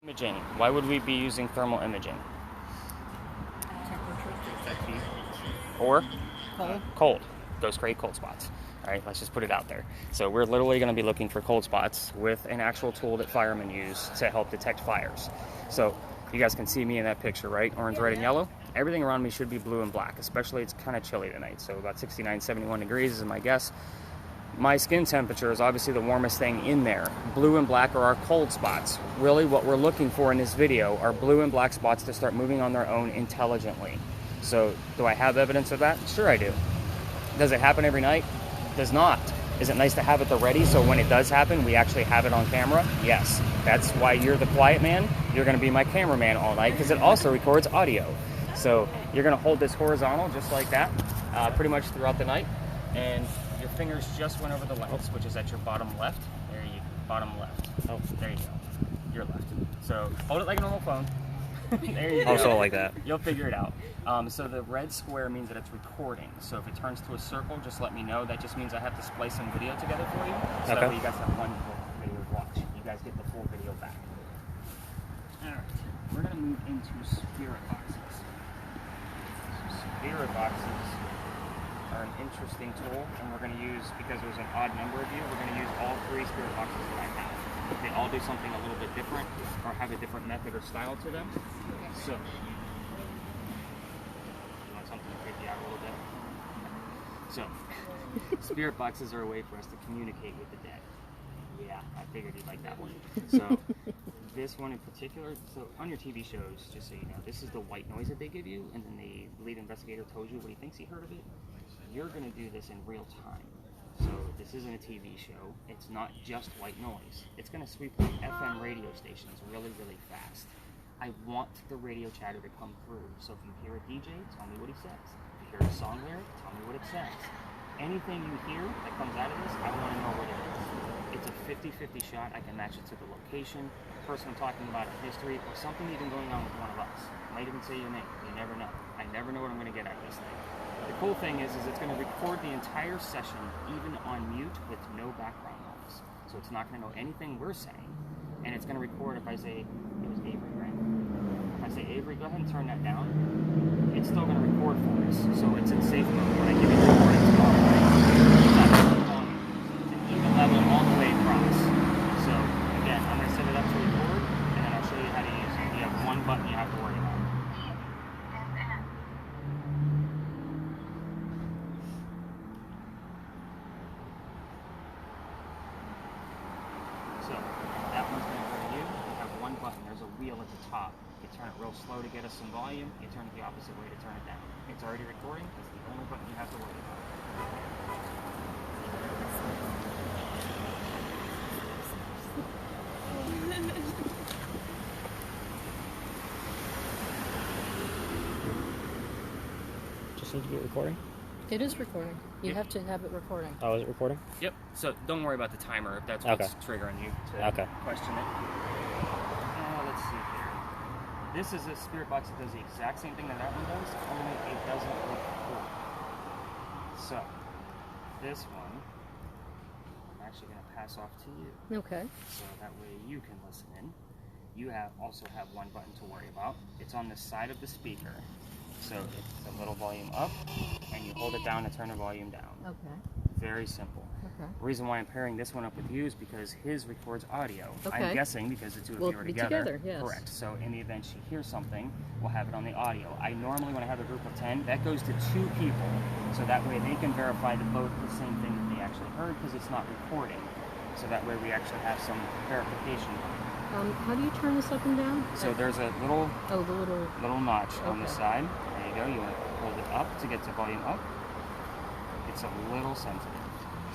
Imaging. Why would we be using thermal imaging? Temperature. Or Cold. cold. Those great cold spots. All right, let's just put it out there. So we're literally going to be looking for cold spots with an actual tool that firemen use to help detect fires. So you guys can see me in that picture, right? Orange, red, and yellow. Everything around me should be blue and black, especially it's kind of chilly tonight. So about 69, 71 degrees is my guess. My skin temperature is obviously the warmest thing in there. Blue and black are our cold spots. Really what we're looking for in this video are blue and black spots to start moving on their own intelligently. So do I have evidence of that? Sure I do. Does it happen every night? Does not. Is it nice to have it at the ready so when it does happen, we actually have it on camera? Yes. That's why you're the quiet man. You're going to be my cameraman all night because it also records audio. So you're going to hold this horizontal just like that pretty much throughout the night. And your fingers just went over the lens, which is at your bottom left. There you go. Bottom left. Oh, there you go. Your left. So hold it like a normal phone. There you go. Also like that. You'll figure it out. So the red square means that it's recording. So if it turns to a circle, just let me know. That just means I have to splice some video together for you. So that way you guys have one full video to watch. You guys get the full video back. Alright, we're going to move into spirit boxes. So spirit boxes are an interesting tool, and we're going to use, because there's an odd number of you, we're going to use all three spirit boxes that I have. They all do something a little bit different, or have a different method or style to them. So, you want something to freak you out a little bit? So, spirit boxes are a way for us to communicate with the dead. Yeah, I figured you'd like that one. So, this one in particular, so on your TV shows, just so you know, this is the white noise that they give you, and then the lead investigator told you what he thinks he heard of it. You're going to do this in real time. So this isn't a TV show. It's not just white noise. It's going to sweep the FM radio stations really, really fast. I want the radio chatter to come through. So if you hear a DJ, tell me what he says. If you hear a song lyric, tell me what it says. Anything you hear that comes out of this, I want to know what it is. It's a 50-50 shot. I can match it to the location, the person I'm talking about, a history, or something even going on with one of us. I might even say your name. You never know. I never know what I'm going to get out of this thing. The cool thing is it's going to record the entire session, even on mute, with no background noise. So it's not going to know anything we're saying, and it's going to record if I say, it was Avery, right? If I say, Avery, go ahead and turn that down, it's still going to record for us. So it's in safe mode. When I give you the recording tomorrow, right? It's not going to volume. It's an even level all the way across. So again, I'm going to set it up to record, and then I'll show you how to use it. You have one button you have to worry about. So that one's going to go to you. You have one button. There's a wheel at the top. You turn it real slow to get us some volume. You turn it the opposite way to turn it down. It's already recording. That's the only button you have to worry about. Just need to be recording? It is recording. You have to have it recording. Oh, is it recording? Yep. So don't worry about the timer if that's what's triggering you to question it. Let's see here. This is a spirit box that does the exact same thing that one does, only it doesn't record. So this one, I'm actually going to pass off to you. Okay. So that way you can listen in. You also have one button to worry about. It's on the side of the speaker. So it's a little volume up, and you hold it down to turn the volume down. Okay. Very simple. Okay. The reason why I'm pairing this one up with you is because his records audio. Okay. I'm guessing because the two of We'll you are be together. together, yes. Correct. So in the event she hears something, we'll have it on the audio. I normally, when I have a group of 10, that goes to 2 people, so that way they can verify that both the same thing that they actually heard because it's not recording. So that way we actually have some verification. How do you turn this up and down? So there's a little little notch on the side. There you go. You want to hold it up to get the volume up. It's a little sensitive.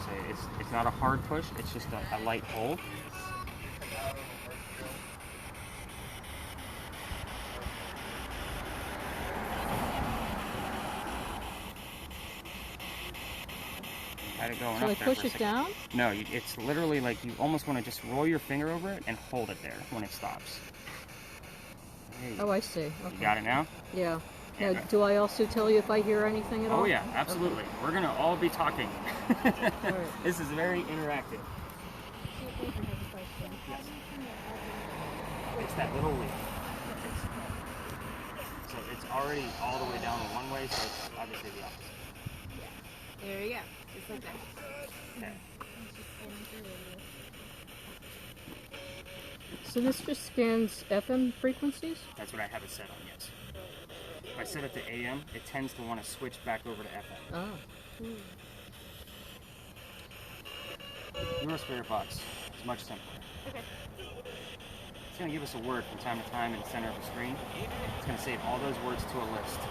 So it's not a hard push. It's just a light hold. Had it going So up I there push for a it second. down? No, it's literally like you almost want to just roll your finger over it and hold it there when it stops. Oh, I see. Okay. You got it now? Yeah. Now, do I also tell you if I hear anything at all? Oh yeah, absolutely. We're going to all be talking. All right. This is very interactive. Yes. It's It's that little leaf. So it's already all the way down in one way, so it's obviously the opposite. There you go. Just like that. Okay. So this just scans FM frequencies? That's what I have it set on, yes. If I set it to AM, it tends to want to switch back over to FM. Ah. Your spirit box is much simpler. Okay. It's going to give us a word from time to time in the center of the screen. It's going to save all those words to a list.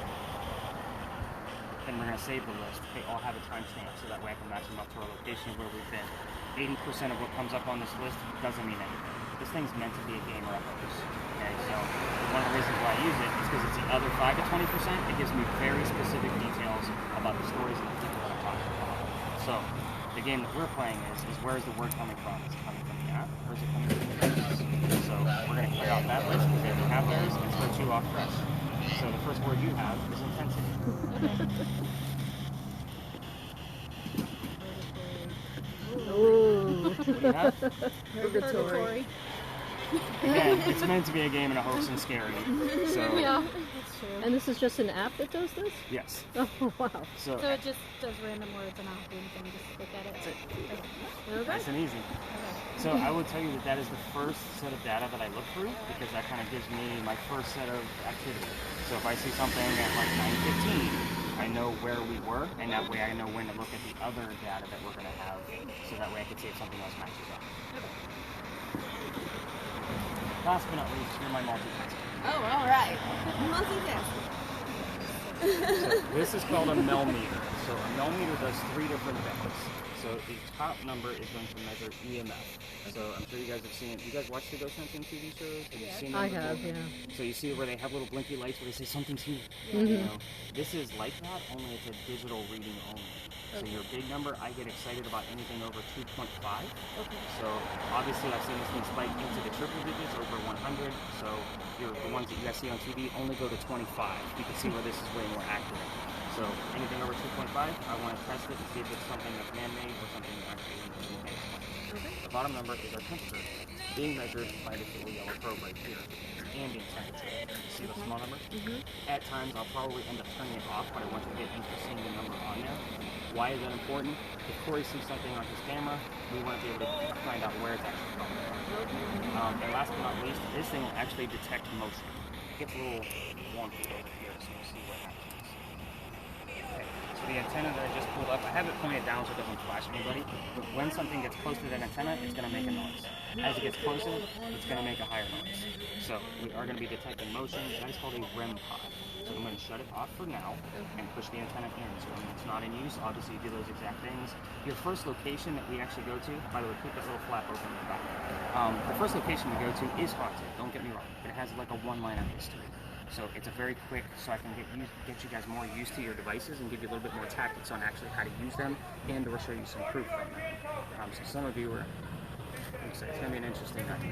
Then we're going to save the list. They all have a timestamp, so that way I can match them up to our location of where we've been. 80% of what comes up on this list doesn't mean anything. This thing's meant to be a game or a hoax. Okay, so one of the reasons why I use it is because it's the other 5 to 20%. It gives me very specific details about the stories and the people that I'm talking about. So the game that we're playing is where is the word coming from? Is it coming from the app or is it coming from the device? So we're going to clear out that list because we have those and start you off fresh. So the first word you have is intensity. Ooh. What do you have? Purgatory. Again, it's meant to be a game and a hoax and scary. So Yeah, that's true. And this is just an app that does this? yes. Oh, wow. So So it just does random words and I'll do anything, just look at it. Okay. nice and easy. So I will tell you that that is the first set of data that I look through because that kind of gives me my first set of activity. So if I see something at like 9:15, I know where we were, and that way I know when to look at the other data that we're going to have, so that way I can see if something else matches up. Last but not least, you're my multitasking. Oh, all right. Multitasking. So this is called a millimeter. So a millimeter does 3 different things. So the top number is going to measure EMF. So I'm sure you guys have seen, you guys watch the ghost hunting TV shows? Have you seen them I before? have, yeah. So you see where they have little blinky lights where they say something's here. Mhm. You know, this is like that, only it's a digital reading only. So your big number, I get excited about anything over 2.5. Okay. So obviously I've seen this thing spike into the triple digits over 100. So the ones that you guys see on TV only go to 25. You can see where this is way more accurate. So anything over 2.5, I want to test it and see if it's something that's man-made or something that actually is man-made. The bottom number is our temperature, being measured by this little yellow probe right here. Ambient temperature. See the small number? At times I'll probably end up turning it off, but I want you to get into seeing the number on there. Why is that important? If Corey sees something on his camera, we want to be able to find out where it's actually coming from. And last but not least, this thing will actually detect motion. It gets a little wonky over here, so we'll see what happens. Okay, so the antenna that I just pulled up, I have it pointed down so it doesn't flash anybody, but when something gets close to that antenna, it's going to make a noise. As it gets closer, it's going to make a higher noise. So we are going to be detecting motion. That is called a REM pod. So I'm going to shut it off for now and push the antenna in. So when it's not in use, obviously you do those exact things. Your first location that we actually go to, by the way, keep that little flap open in the back. The first location we go to is haunted, don't get me wrong, but it has like a one-line of history. So it's a very quick, so I can get you guys more used to your devices and give you a little bit more tactics on actually how to use them and or show you some proof from them. So some of you were, it's going to be an interesting night.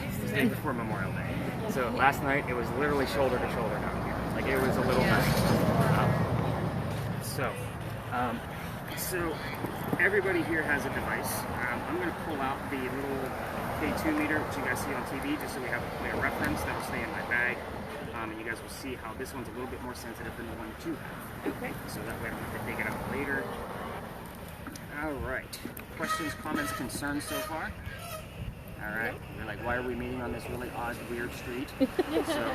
It's the day before Memorial Day. So last night it was literally shoulder to shoulder down here. Like it was a little mess. So everybody here has a device. I'm going to pull out the little K2 meter which you guys see on TV just so we have a point of reference. That'll stay in my bag. And you guys will see how this one's a little bit more sensitive than the one that you have. Okay. So that way I don't have to dig it out later. All right. Questions, comments, concerns so far? All right. You're like, why are we meeting on this really odd, weird street? So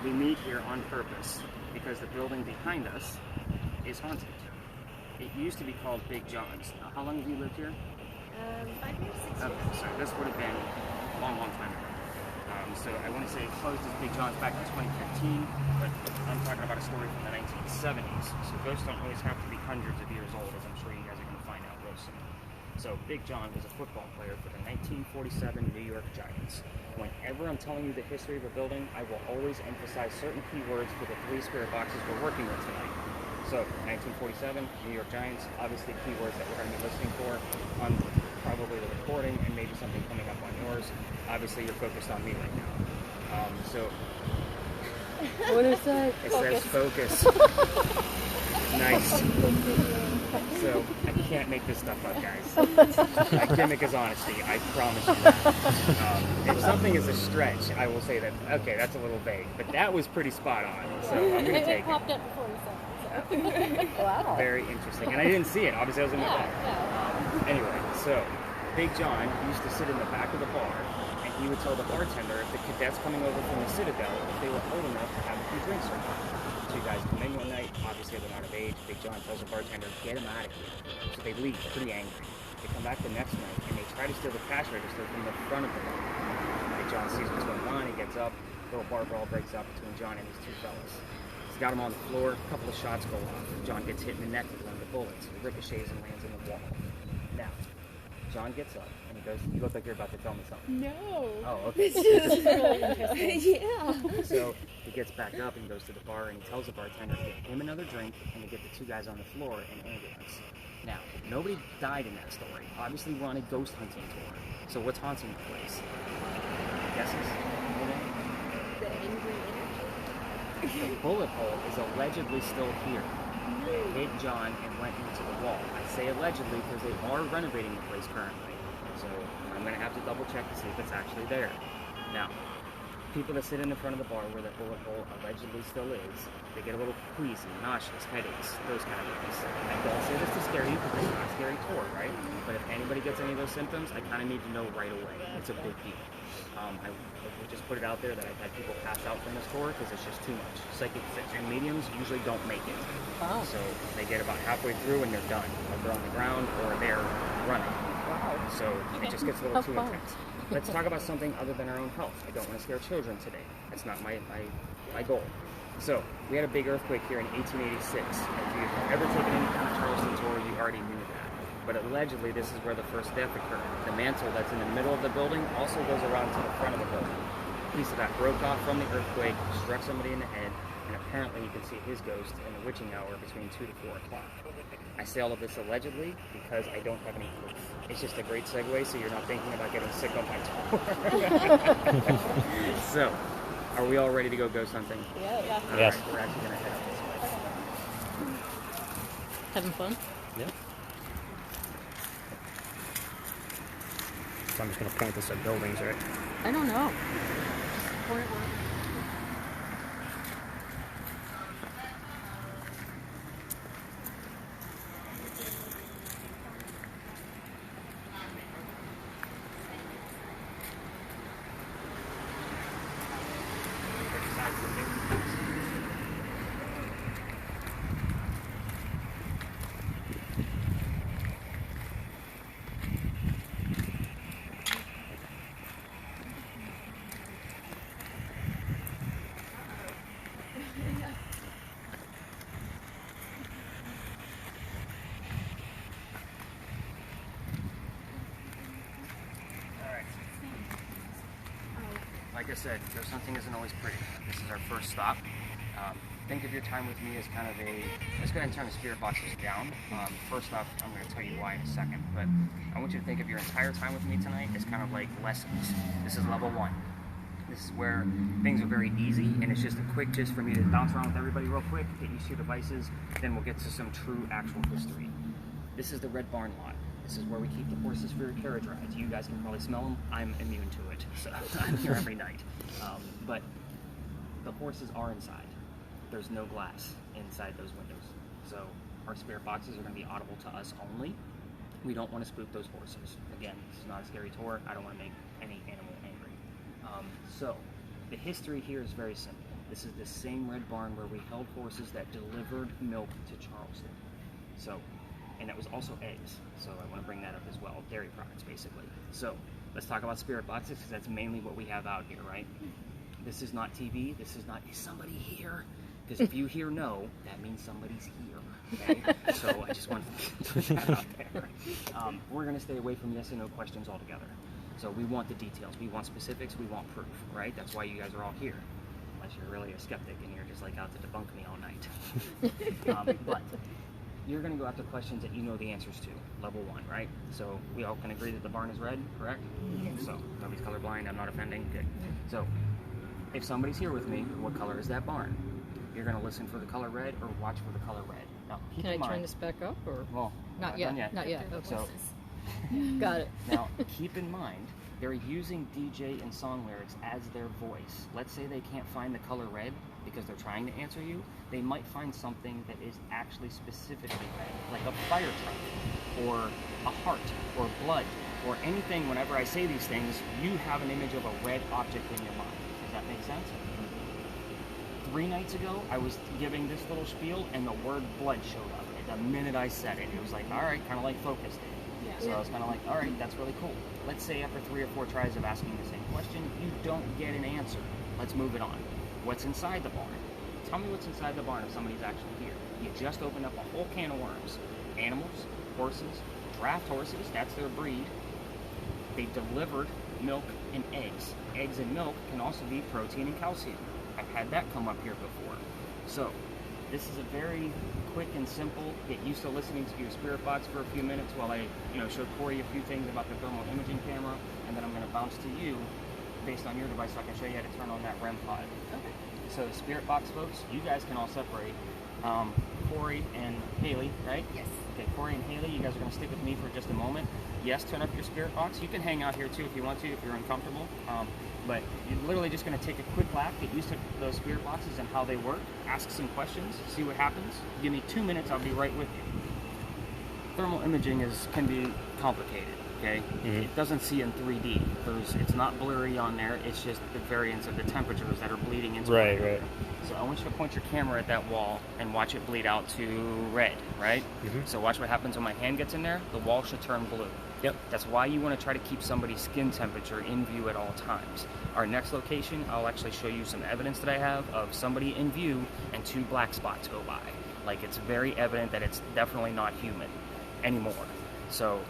we meet here on purpose because the building behind us is haunted. It used to be called Big John's. Now, how long have you lived here? 5 years, 6 years. Okay, so this would have been a long, long time ago. So I want to say it closed as Big John's back in 2015, but I'm talking about a story from the 1970s. So ghosts don't always have to be hundreds of years old, as I'm sure you guys are going to find out real soon. So Big John was a football player for the 1947 New York Giants. Whenever I'm telling you the history of a building, I will always emphasize certain keywords for the 3 spirit boxes we're working with tonight. So 1947, New York Giants, obviously keywords that we're going to be listening for on probably the recording and maybe something coming up on yours. Obviously you're focused on me right now. So What is that? it says focus. Nice. So I can't make this stuff up, guys. My gimmick is honesty. I promise you that. If something is a stretch, I will say that. Okay, that's a little vague, but that was pretty spot on. So I'm gonna It take it. popped up before you said it. So. Wow. Very interesting, and I didn't see it. Obviously, I was in the back. Anyway, so Big John used to sit in the back of the bar, and he would tell the bartender if the cadets coming over from the Citadel, if they were old enough to have a few drinks or not. Two guys come in one night, obviously they're not of age. Big John tells the bartender, get them out of here. So they leave pretty angry. They come back the next night, and they try to steal the cash register from the front of the bar. Big John sees what's going on, he gets up, little bar brawl breaks out between John and these two fellas. He's got him on the floor, a couple of shots go off. John gets hit in the neck with one of the bullets. It ricochets and lands in the wall. Now, John gets up and he goes, you look like you're about to tell me something. No. Oh, okay. This is really interesting. Yeah. So he gets back up and goes to the bar and he tells the bartender to get him another drink and to get the two guys on the floor in ambulance. Now, nobody died in that story. Obviously, we're on a ghost hunting tour. So what's haunting the place? Guesses? The angry energy. The bullet hole is allegedly still here. It hit John and went into the wall. I say allegedly because they are renovating the place currently. So I'm going to have to double check to see if it's actually there. Now, people that sit in the front of the bar where that bullet hole allegedly still is, they get a little queasy, nauseous, headaches, those kind of things. I don't say this to scare you because it's not a scary tour, right? But if anybody gets any of those symptoms, I kind of need to know right away. It's a big deal. I just put it out there that I've had people pass out from this tour because it's just too much. Psychics and mediums usually don't make it. Wow. So they get about halfway through and they're done. Or they're on the ground or they're running. Wow. So it just gets a little How too fun. intense. Let's talk about something other than our own health. I don't want to scare children today. That's not my goal. So we had a big earthquake here in 1886. If you've ever taken any kind of Charleston tour, you already knew that. But allegedly, this is where the first death occurred. The mantle that's in the middle of the building also goes around to the front of the building. A piece of that broke off from the earthquake, struck somebody in the head, and apparently you can see his ghost in the witching hour between 2 to 4 o'clock. I say all of this allegedly because I don't have any proof. It's just a great segue so you're not thinking about getting sick on my tour. So, are we all ready to go ghost hunting? Yeah. All Yes. right, we're actually going to head up this way. Having fun? Yeah. So I'm just going to point this at buildings, right? I don't know. Point one. Like I said, ghost hunting isn't always pretty. This is our first stop. Think of your time with me as kind of a... Let's go ahead and turn the spirit boxes down. First off, I'm going to tell you why in a second, but I want you to think of your entire time with me tonight as kind of like lessons. This is level 1. This is where things are very easy, and it's just a quick gist for me to bounce around with everybody real quick, get used to your devices, then we'll get to some true actual history. This is the Red Barn lot. This is where we keep the horses for your carriage rides. You guys can probably smell them. I'm immune to it, so I'm here every night. But the horses are inside. There's no glass inside those windows. So our spirit boxes are going to be audible to us only. We don't want to spook those horses. Again, this is not a scary tour. I don't want to make any animal angry. So the history here is very simple. This is the same Red Barn where we held horses that delivered milk to Charleston. So, and that was also eggs. So I want to bring that up as well. Dairy products, basically. So let's talk about spirit boxes because that's mainly what we have out here, right? This is not TV. This is not, is somebody here? Because if you hear no, that means somebody's here. Okay? So I just want to put that out there. We're going to stay away from yes and no questions altogether. So we want the details. We want specifics. We want proof, right? That's why you guys are all here. Unless you're really a skeptic and you're just like out to debunk me all night. But you're going to go after questions that you know the answers to. Level 1, right? So we all can agree that the barn is red, correct? So nobody's colorblind. I'm not offending. Good. So if somebody's here with me, what color is that barn? You're going to listen for the color red or watch for the color red. Now, keep Can I in mind, turn this back up or? Well, Not done yet. Not yet. Okay. So, Got it. now, keep in mind, they're using DJ and song lyrics as their voice. Let's say they can't find the color red because they're trying to answer you. They might find something that is actually specifically red, like a fire truck, or a heart, or blood, or anything. Whenever I say these things, you have an image of a red object in your mind. Does that make sense? 3 nights ago, I was giving this little spiel, and the word blood showed up. The minute I said it, it was like, all right, kind of like focused it. So I was kind of like, all right, that's really cool. Let's say after 3 or 4 tries of asking the same question, you don't get an answer. Let's move it on. What's inside the barn? Tell me what's inside the barn if somebody's actually here. You just opened up a whole can of worms. Animals, horses, draft horses, that's their breed. They delivered milk and eggs. Eggs and milk can also be protein and calcium. I've had that come up here before. So, this is a very quick and simple, get used to listening to your spirit box for a few minutes while I show Corey a few things about the thermal imaging camera, and then I'm going to bounce to you based on your device so I can show you how to turn on that REM pod. Okay. So the spirit box folks, you guys can all separate. Corey and Haley, right? Yes. Okay, Corey and Haley, you guys are going to stick with me for just a moment. Yes, turn up your spirit box. You can hang out here too if you want to, if you're uncomfortable. But you're literally just going to take a quick lap, get used to those spirit boxes and how they work, ask some questions, see what happens. Give me 2 minutes, I'll be right with you. Thermal imaging can be complicated, okay? Mm-hmm. It doesn't see in 3D. It's not blurry on there, it's just the variance of the temperatures that are bleeding into it. Right. So I want you to point your camera at that wall and watch it bleed out to red, right? Mm-hmm. So watch what happens when my hand gets in there. The wall should turn blue. Yep. That's why you want to try to keep somebody's skin temperature in view at all times. Our next location, I'll actually show you some evidence that I have of somebody in view and 2 black spots go by. Like, it's very evident that it's definitely not human anymore. So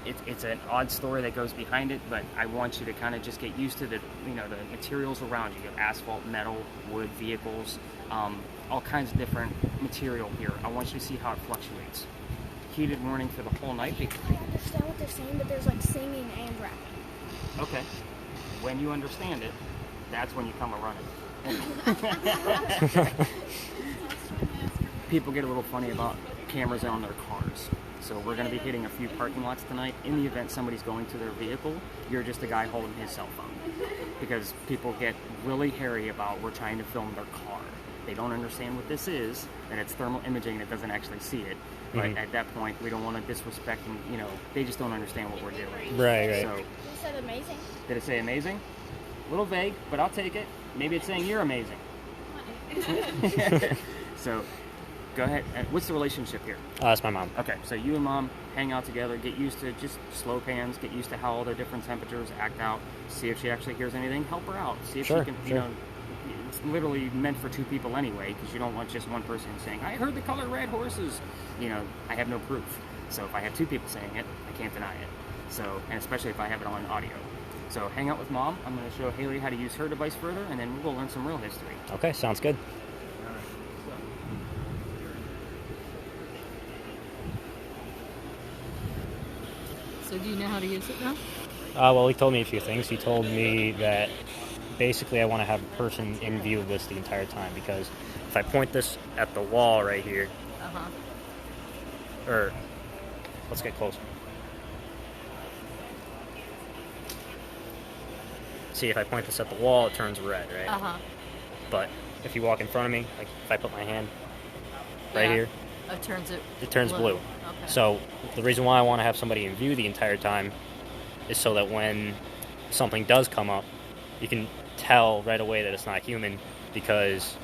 it's an odd story that goes behind it, but I want you to kind of just get used to the materials around you. You have asphalt, metal, wood, vehicles, all kinds of different material here. I want you to see how it fluctuates. Heated warning for the whole night. I understand what they're saying, but there's like singing and rapping. Okay. When you understand it, that's when you come a-running. People get a little funny about cameras on their cars. So we're going to be hitting a few parking lots tonight. In the event somebody's going to their vehicle, you're just a guy holding his cell phone. Because people get really hairy about we're trying to film their car. They don't understand what this is, and it's thermal imaging that doesn't actually see it. But at that point, we don't want to disrespect them. They just don't understand what we're doing. Right. So, You said amazing. did it say amazing? A little vague, but I'll take it. Maybe it's saying you're amazing. So, go ahead. What's the relationship here? That's my mom. Okay, so you and mom hang out together, get used to just slow pans, get used to how all their different temperatures act out, see if she actually hears anything, help her out, see if Sure, she can, sure. It's literally meant for 2 people anyway, because you don't want just one person saying, I heard the color red horses. I have no proof. So if I have 2 people saying it, I can't deny it. So, and especially if I have it on audio. So hang out with mom. I'm going to show Haley how to use her device further, and then we'll learn some real history. Okay, sounds good. So do you know how to use it now? Well, he told me a few things. He told me that basically I want to have a person in view of this the entire time, because if I point this at the wall right here, or let's get closer. See, if I point this at the wall, it turns red, right? But if you walk in front of me, like if I put my hand right here, It turns blue. Okay. So the reason why I want to have somebody in view the entire time is so that when something does come up, you can tell right away that it's not human, because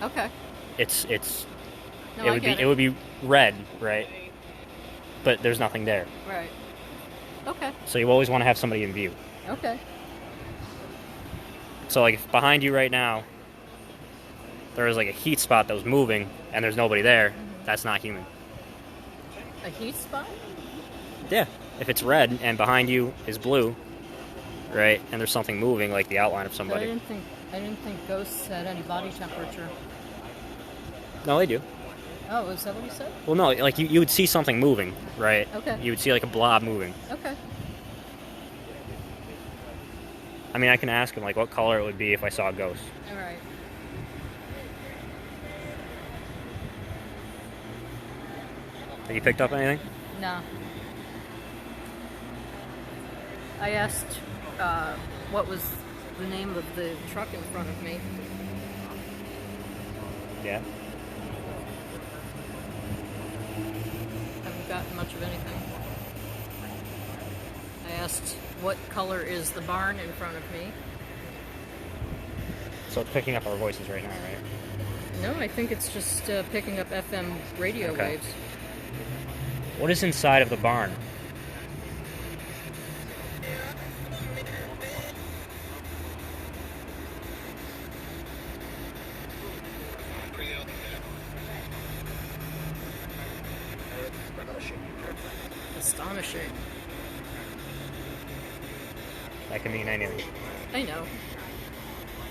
Okay. it would be red, right? But there's nothing there. Right. Okay. So you always want to have somebody in view. Okay. So like if behind you right now there was like a heat spot that was moving and there's nobody there, that's not human. A heat spot? Yeah. If it's red and behind you is blue, right, and there's something moving, like the outline of But somebody. I didn't think ghosts had any body temperature. No, they do. Oh, is that what you said? Well, no, like you would see something moving, right? Okay. You would see like a blob moving. Okay. I mean, I can ask him like what color it would be if I saw a ghost. All right. Have you picked up anything? No. I asked what was the name of the truck in front of me. Yeah. Haven't gotten much of anything. I asked what color is the barn in front of me. So it's picking up our voices right now, right? No, I think it's just picking up FM radio Okay. waves. What is inside of the barn? Astonishing. That can mean anything. I know.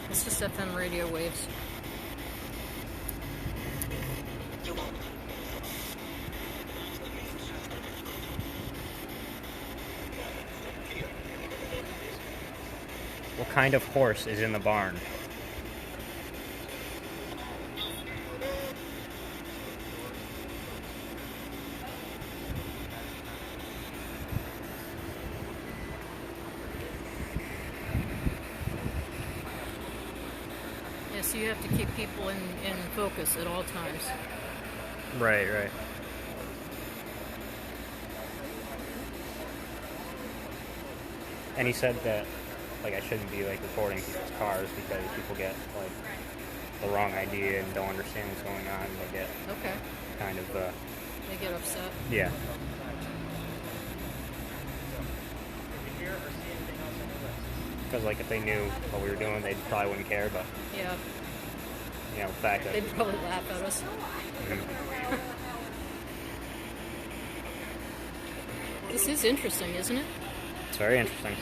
It's just FM radio waves. What kind of horse is in the barn? Yeah, so you have to keep people in focus at all times. Right, right. And he said that, like, I shouldn't be, like, recording people's cars because people get, like, the wrong idea and don't understand what's going on, and they get Okay. kind of, They get upset. yeah. Because, like, if they knew what we were doing, they probably wouldn't care, but, Yeah, you know, the fact that... they'd probably laugh at us. Mhm. This is interesting, isn't it? It's very interesting.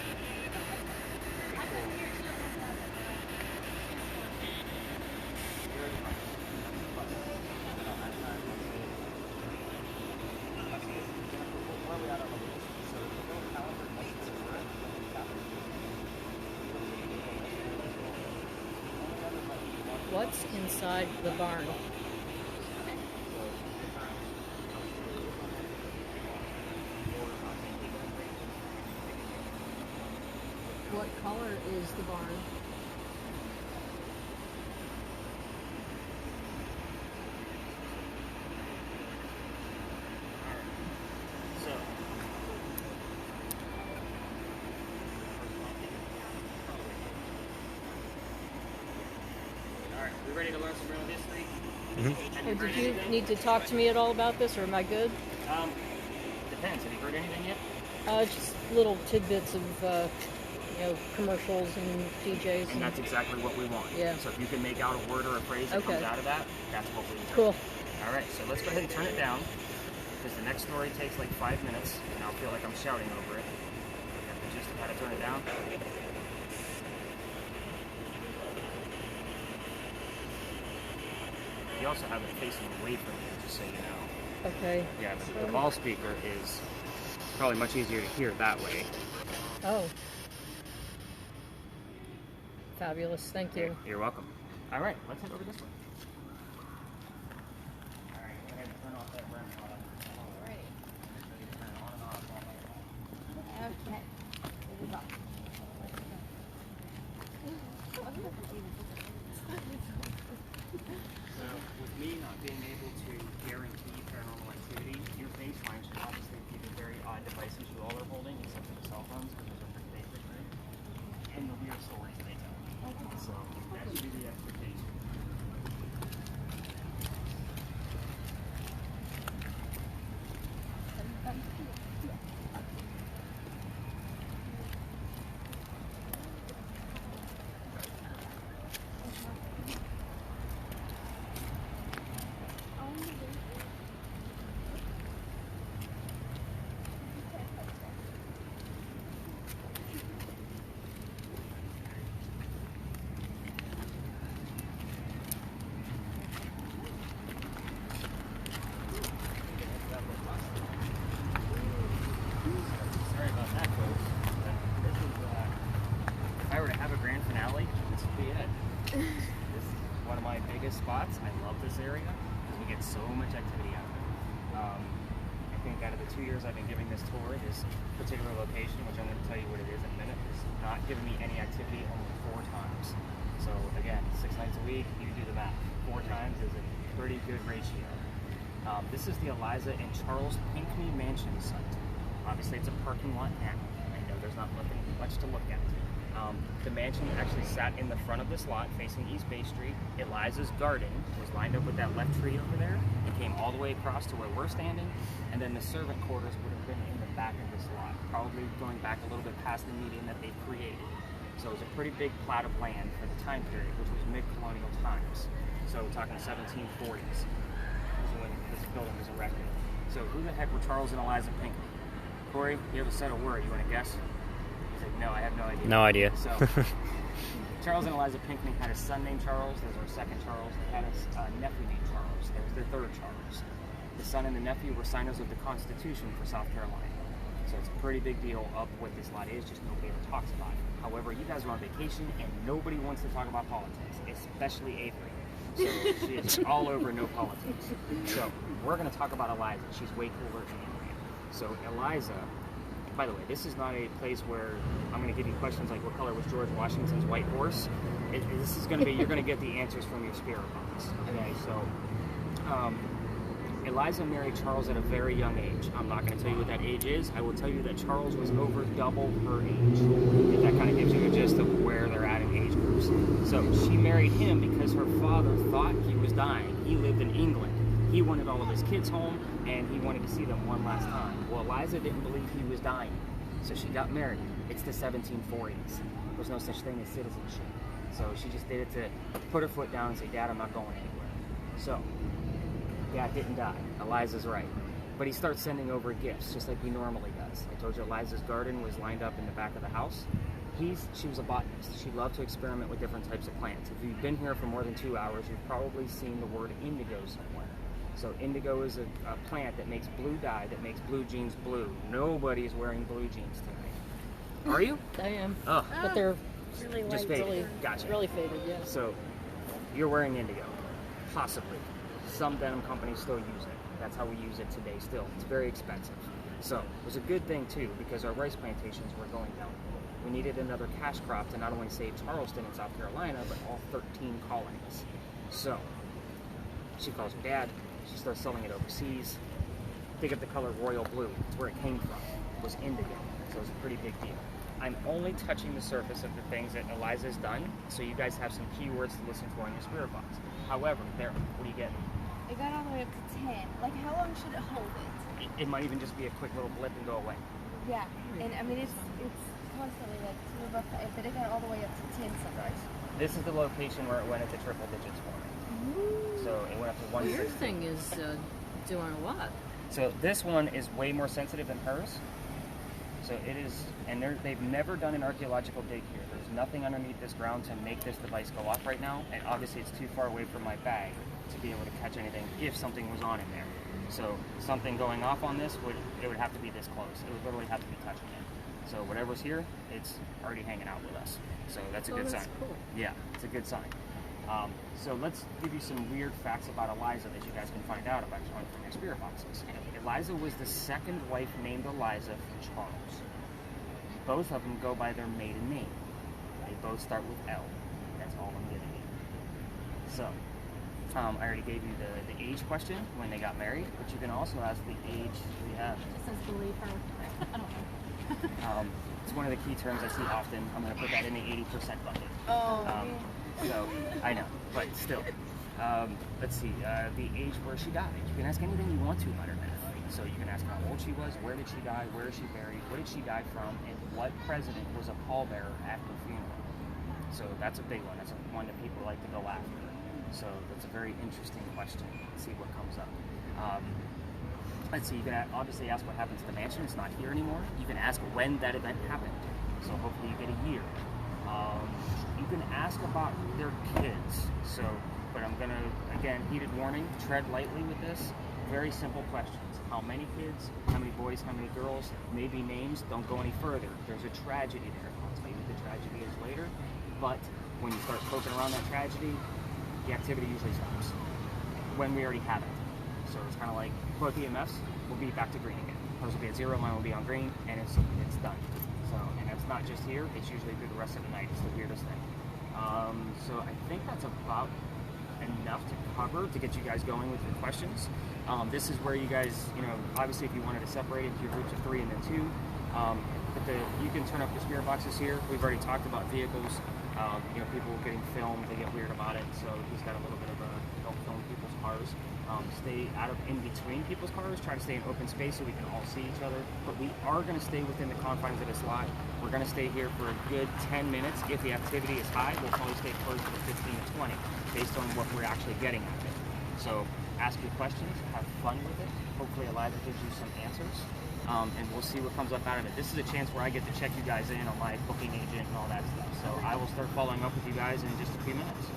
What's inside the barn? What color is the barn? So, alright, we ready to learn some real history? Have Oh, you heard did you anything? need to talk to me at all about this, or am I good? Depends. Have you heard anything yet? Just little tidbits of, commercials and DJs. And that's exactly what we want. Yeah. So if you can make out a word or a phrase that comes Okay. out of that, that's what we want. Cool. All right, so let's go ahead and turn it down, because the next story takes like 5 minutes, and I'll feel like I'm shouting over it. You have to just how to turn it down. You also have it facing away from you, just so you know. Okay. Yeah, the ball speaker is probably much easier to hear that way. Oh. Fabulous. Thank you. You're welcome. All right, let's head over this way. All right, go ahead and turn off that REM pod. Alright. Turn it on and off all night long. Okay. It is off. So, with me not being able to guarantee paranormal activity, your baseline should obviously be the very odd devices you all are holding, except for the cell phones, because those are pretty basic, right? And the weird stories they tell. So, that should be the expectation. Sorry about that, folks. But this is, if I were to have a grand finale, this would be it. This is one of my biggest spots. I love this area because we get so much activity out of it. think out of the 2 years I've been giving this tour, this particular location, which I'm going to tell you what it is in a minute, is not giving me any activity only 4 times. So again, 6 nights a week, you do the math. 4 times is a pretty good ratio. This is the Eliza and Charles Pinckney Mansion site. Obviously, it's a parking lot now. I know there's not much to look at. The mansion actually sat in the front of this lot facing East Bay Street. Eliza's garden was lined up with that left tree over there. It came all the way across to where we're standing, and then the servant quarters would have been in the back of this lot, probably going back a little bit past the median that they've created. So it was a pretty big plot of land for the time period, which was mid-colonial times. So we're talking 1740s is when this building was erected. So who the heck were Charles and Eliza Pinckney? Corey, you have a set of word. You want to guess? He's like, no, I have no idea. No idea. So Charles and Eliza Pinckney had a son named Charles. There's our second Charles. They had a nephew named Charles. There's their third Charles. The son and the nephew were signers of the Constitution for South Carolina. So it's a pretty big deal of what this lot is, just nobody ever talks about it. However, you guys are on vacation and nobody wants to talk about politics, especially Avery. So she is all over no politics. So we're going to talk about Eliza. She's way cooler than Avery. So Eliza, by the way, this is not a place where I'm going to give you questions like what color was George Washington's white horse. This is going to be, you're going to get the answers from your spirit box. Okay, so Eliza married Charles at a very young age. I'm not going to tell you what that age is. I will tell you that Charles was over double her age. If that kind of gives you a gist of where they're at in age groups. So she married him because her father thought he was dying. He lived in England. He wanted all of his kids home, and he wanted to see them one last time. Well, Eliza didn't believe he was dying, so she got married. It's the 1740s. There's no such thing as citizenship. So she just did it to put her foot down and say, Dad, I'm not going anywhere. So Dad didn't die. Eliza's right. But he starts sending over gifts, just like he normally does. I told you Eliza's garden was lined up in the back of the house. She was a botanist. She loved to experiment with different types of plants. If you've been here for more than 2 hours, you've probably seen the word indigo somewhere. So indigo is a plant that makes blue dye, that makes blue jeans blue. Nobody's wearing blue jeans tonight. Are you? I am. Oh. But they're Really Just light. faded. really, Gotcha. really faded, yeah. So you're wearing indigo. Possibly. Some denim companies still use it. That's how we use it today still. It's very expensive. So it was a good thing too, because our rice plantations were going downhill. We needed another cash crop to not only save Charleston in South Carolina, but all 13 colonies. So she calls her dad. She starts selling it overseas. Think of the color royal blue. It's where it came from. It was indigo. So it was a pretty big deal. I'm only touching the surface of the things that Eliza's done, so you guys have some keywords to listen for in your spirit box. However, there, what do you get? It got all the way up to 10. Like, how long should it hold it? It might even just be a quick little blip and go away. Yeah, and I mean, it's constantly like 2 above 5, but it got all the way up to 10 sunrise. This is the location where it went into triple digits for me. So it went up to Well, 160. your thing is doing a lot. So this one is way more sensitive than hers. So it is, and they've never done an archaeological dig here. There's nothing underneath this ground to make this device go off right now, and obviously it's too far away from my bag to be able to catch anything if something was on in there. So something going off on this would have to be this close. It would literally have to be touching it. So whatever's here, it's already hanging out with us. So that's a good that's sign. cool. Yeah, it's a good sign. So let's give you some weird facts about Eliza that you guys can find out about from your spirit boxes. Eliza was the second wife named Eliza from Charles. Both of them go by their maiden name. They both start with L. That's all I'm giving you. So, I already gave you the age question when they got married, but you can also ask the age we have. Just says believe her. I don't know. It's one of the key terms I see often. I'm going to put that in the 80% bucket. Oh, So, I know, but still. Let's see, the age where she died. You can ask anything you want to about her death. So you can ask how old she was, where did she die, where is she buried, what did she die from, and what president was a pallbearer at her funeral. So that's a big one. That's one that people like to go after. So that's a very interesting question. Let's see what comes up. Let's see, you can obviously ask what happened to the mansion. It's not here anymore. You can ask when that event happened. So hopefully you get a year. You can ask about their kids. So, but I'm gonna, again, heated warning, tread lightly with this. Very simple questions. How many kids, how many boys, how many girls, maybe names, don't go any further. There's a tragedy there. I'll tell you what the tragedy is later. But when you start poking around that tragedy, the activity usually stops. When we already have it. So it's kind of like both EMFs, will be back to green again. Hers will be at 0, mine will be on green, and it's done. So, and that's not just here, it's usually through the rest of the night. It's the weirdest thing. So I think that's about enough to cover to get you guys going with your questions. This is where you guys, obviously if you wanted to separate into your groups of 3 and then 2, but you can turn up your spirit boxes here. We've already talked about vehicles. People getting filmed, they get weird about it, so he's got a little bit of a don't film people's cars. Stay out of in between people's cars, try to stay in open space so we can all see each other, but we are going to stay within the confines of this lot. We're going to stay here for a good 10 minutes. If the activity is high, we'll probably stay closed for 15 to 20 based on what we're actually getting out of it. So ask your questions, have fun with it. Hopefully Eliza gives you some answers, and we'll see what comes up out of it. This is a chance where I get to check you guys in on my booking agent and all that stuff. So I will start following up with you guys in just a few minutes.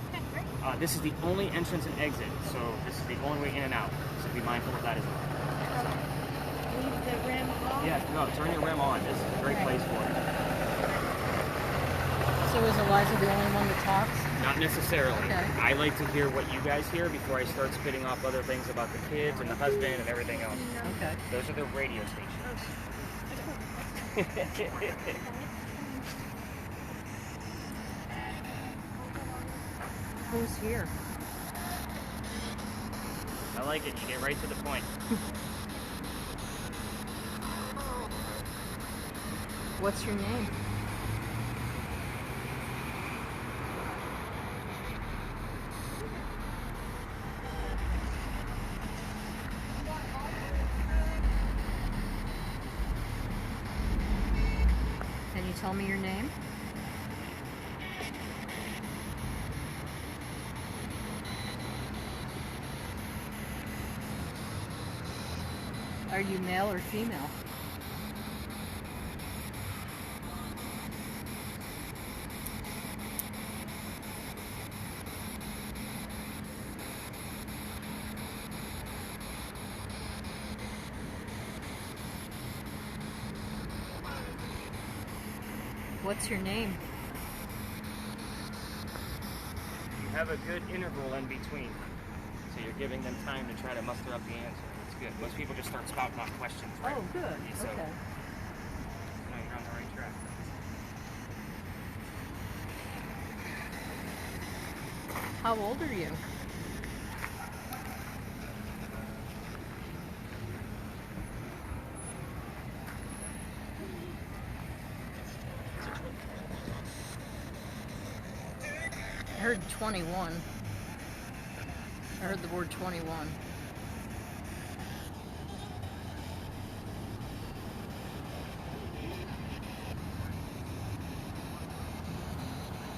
This is the only entrance and exit, so this is the only way in and out. So be mindful of that as well. Leave the rim off? Yeah, no, turn your rim on. This is a great place for it. So is Eliza the only one that talks? Not necessarily. Okay. I like to hear what you guys hear before I start spitting off other things about the kids and the husband and everything else. Okay. Those are the radio stations. Who's here? I like it. You get right to the point. What's your name? Can you tell me your name? Are you male or female? What's your name? You have a good interval in between, so you're giving them time to try to muster up the answer. It's good. Most people just start spouting off questions. Right? Oh, good. So, Okay. no, you're on the right track. How old are you? I heard 21. I heard the word 21.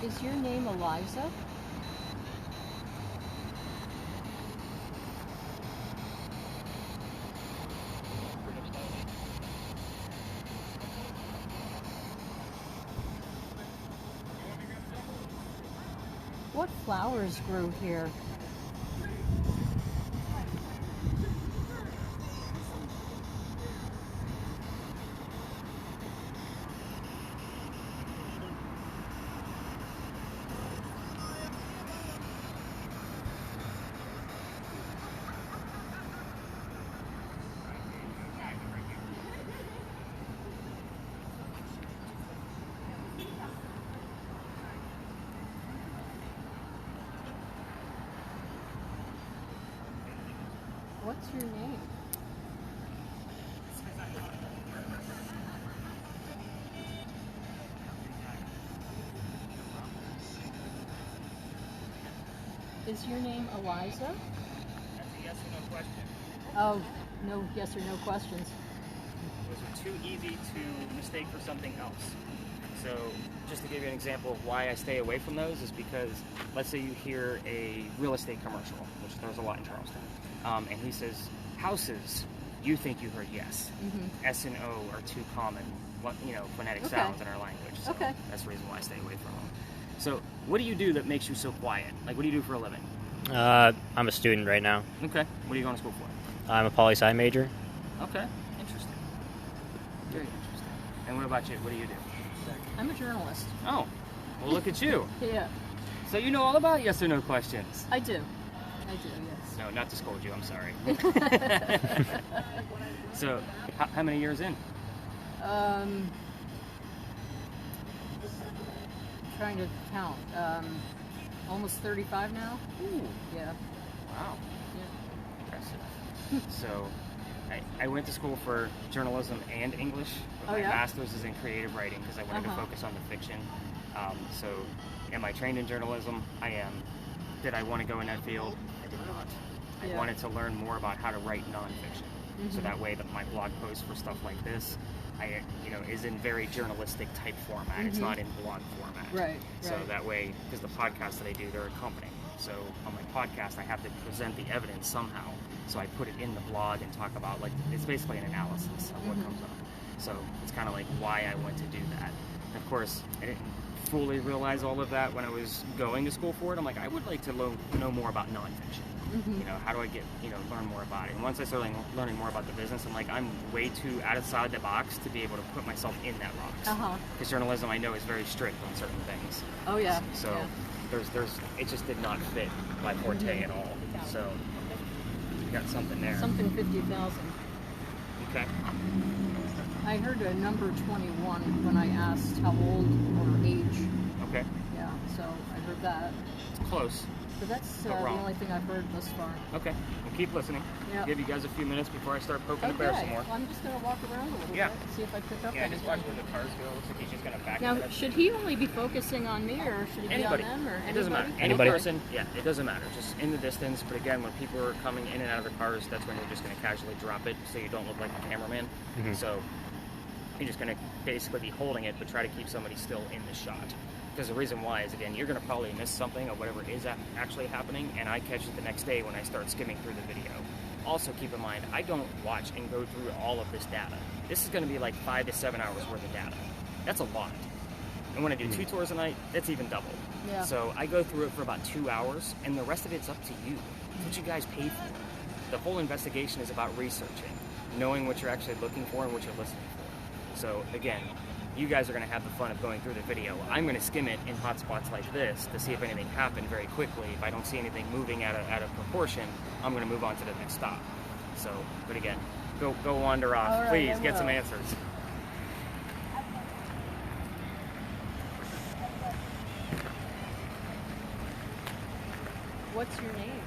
Is your name Eliza? What flowers grew here? What's your name? Is your name Eliza? That's a yes or no question. Oh, no yes or no questions. Those are too easy to mistake for something else. So just to give you an example of why I stay away from those is because let's say you hear a real estate commercial, which there's a lot in Charleston, and he says, houses, you think you heard yes. Mm-hmm. S and O are too common, phonetic Okay. sounds in our language. So Okay. that's the reason why I stay away from them. So what do you do that makes you so quiet? Like, what do you do for a living? I'm a student right now. Okay. What are you going to school for? I'm a poli-sci major. Okay. Interesting. Very interesting. And what about you? What do you do? I'm a journalist. Oh, well, look at you. Yeah, So you know all about yes or no questions. I do. I do, yes. No, not to scold you. I'm sorry. So, how many years in? Trying to count. Almost 35 now. Ooh. Yeah. Wow. Yeah. Impressive. So, I went to school for journalism and English. But Oh, my yeah? master's is in creative writing because I wanted to focus on the fiction. So, am I trained in journalism? I am. Did I want to go in that field? I did not. I Yeah. wanted to learn more about how to write nonfiction. So that way that my blog posts for stuff like this, is in very journalistic type format. It's not in blog format. Right. So right. that way, because the podcasts that I do, they're accompanying. So on my podcast, I have to present the evidence somehow. So I put it in the blog and talk about, like, it's basically an analysis of what comes up. So it's kind of like why I went to do that. And of course, I didn't fully realize all of that when I was going to school for it. I'm like, I would like to know more about nonfiction. How do I get, learn more about it? And once I started learning more about the business, I'm like, I'm way too outside the box to be able to put myself in that box. Because journalism, I know, is very strict on certain things. Oh yeah. So yeah. it just did not fit my forte at all. So you got something there. Something 50,000. Okay. I heard a number 21 when I asked how old or age. Okay. Yeah. So I heard that. It's close. But that's the wrong. only thing I've heard thus far. Okay. Well, keep listening. Yeah. Give you guys a few minutes before I start poking the bear some more. Well, I'm just going to walk around a little Yeah. bit, see if I pick up Yeah, just watch anything. where the cars go. Looks like he's just going to back Now, it up. should he only be focusing on me, or should he Anybody. be on them, or It doesn't matter. anybody? Any Anybody. person, yeah, it doesn't matter. Just in the distance. But again, when people are coming in and out of the cars, that's when you're just going to casually drop it so you don't look like a cameraman. So you're just going to basically be holding it, but try to keep somebody still in the shot. Because the reason why is, again, you're going to probably miss something of whatever is actually happening, and I catch it the next day when I start skimming through the video. Also, keep in mind, I don't watch and go through all of this data. This is going to be like 5 to 7 hours worth of data. That's a lot. And when I do 2 tours a night, that's even double. Yeah. So I go through it for about 2 hours, and the rest of it's up to you. It's what you guys pay for. The whole investigation is about researching, knowing what you're actually looking for and what you're listening for. So again, you guys are going to have the fun of going through the video. I'm going to skim it in hot spots like this to see if anything happened very quickly. If I don't see anything moving out of proportion, I'm going to move on to the next stop. So, but again, go wander off. All right, Please I get some will. answers. What's your name?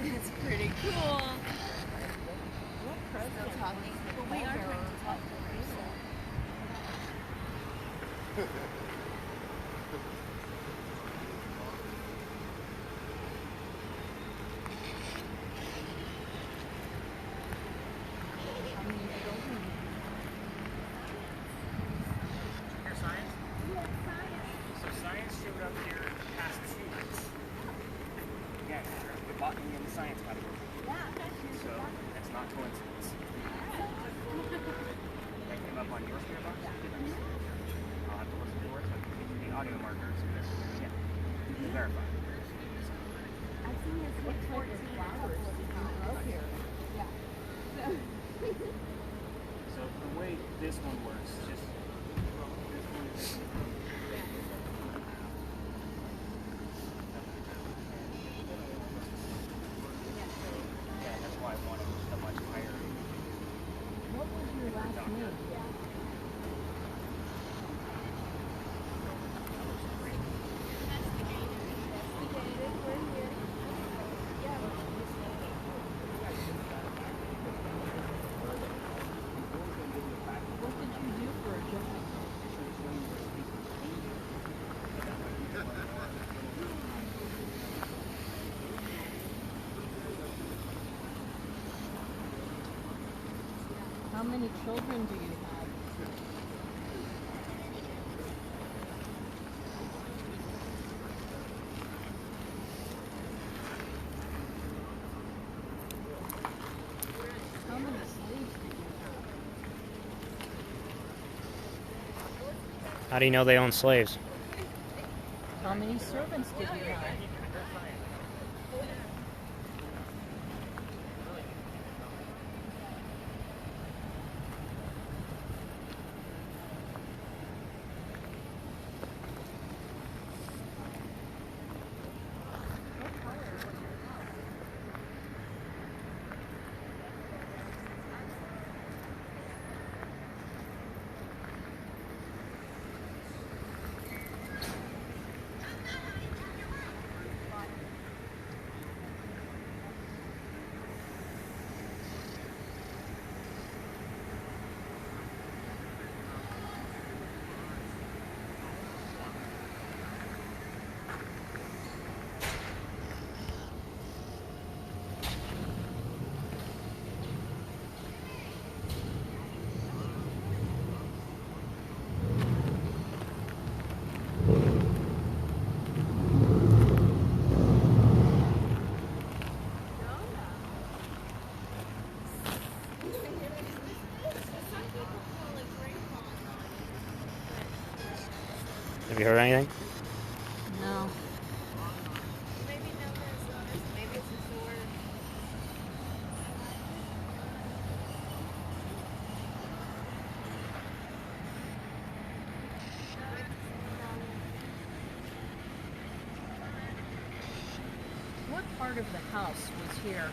It's pretty cool. Still talking. But we are trying to talk to Your science? So science showed up here past 2 weeks. Yeah, the botany and the science category. So that's not coincidence. That came up on your spirit box? I'll have to listen for it, so I can give you the audio markers. Yeah, to verify. I've seen this with 14 flowers up here. Yeah. So the way this one works, just this one is yeah, that's why I wanted a much higher. What was your last name? What did you do for a job? How many children do you have? How many slaves do you have? How do you know they own slaves? How many servants did you have? Have you heard anything? No. Maybe no one's maybe it's just the word. What part of the house was here?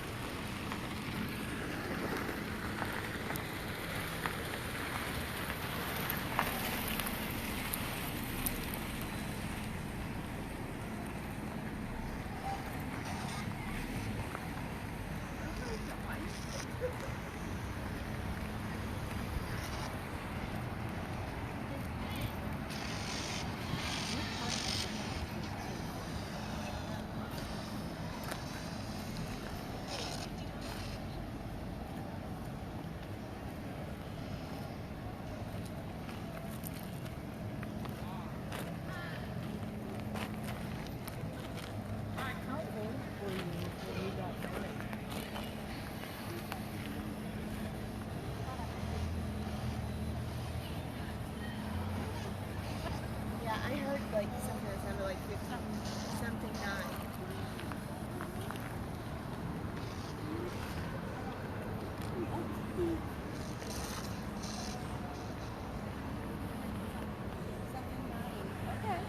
How old were you when you got married? Yeah, I heard like something that sounded like 50 something 9. Okay.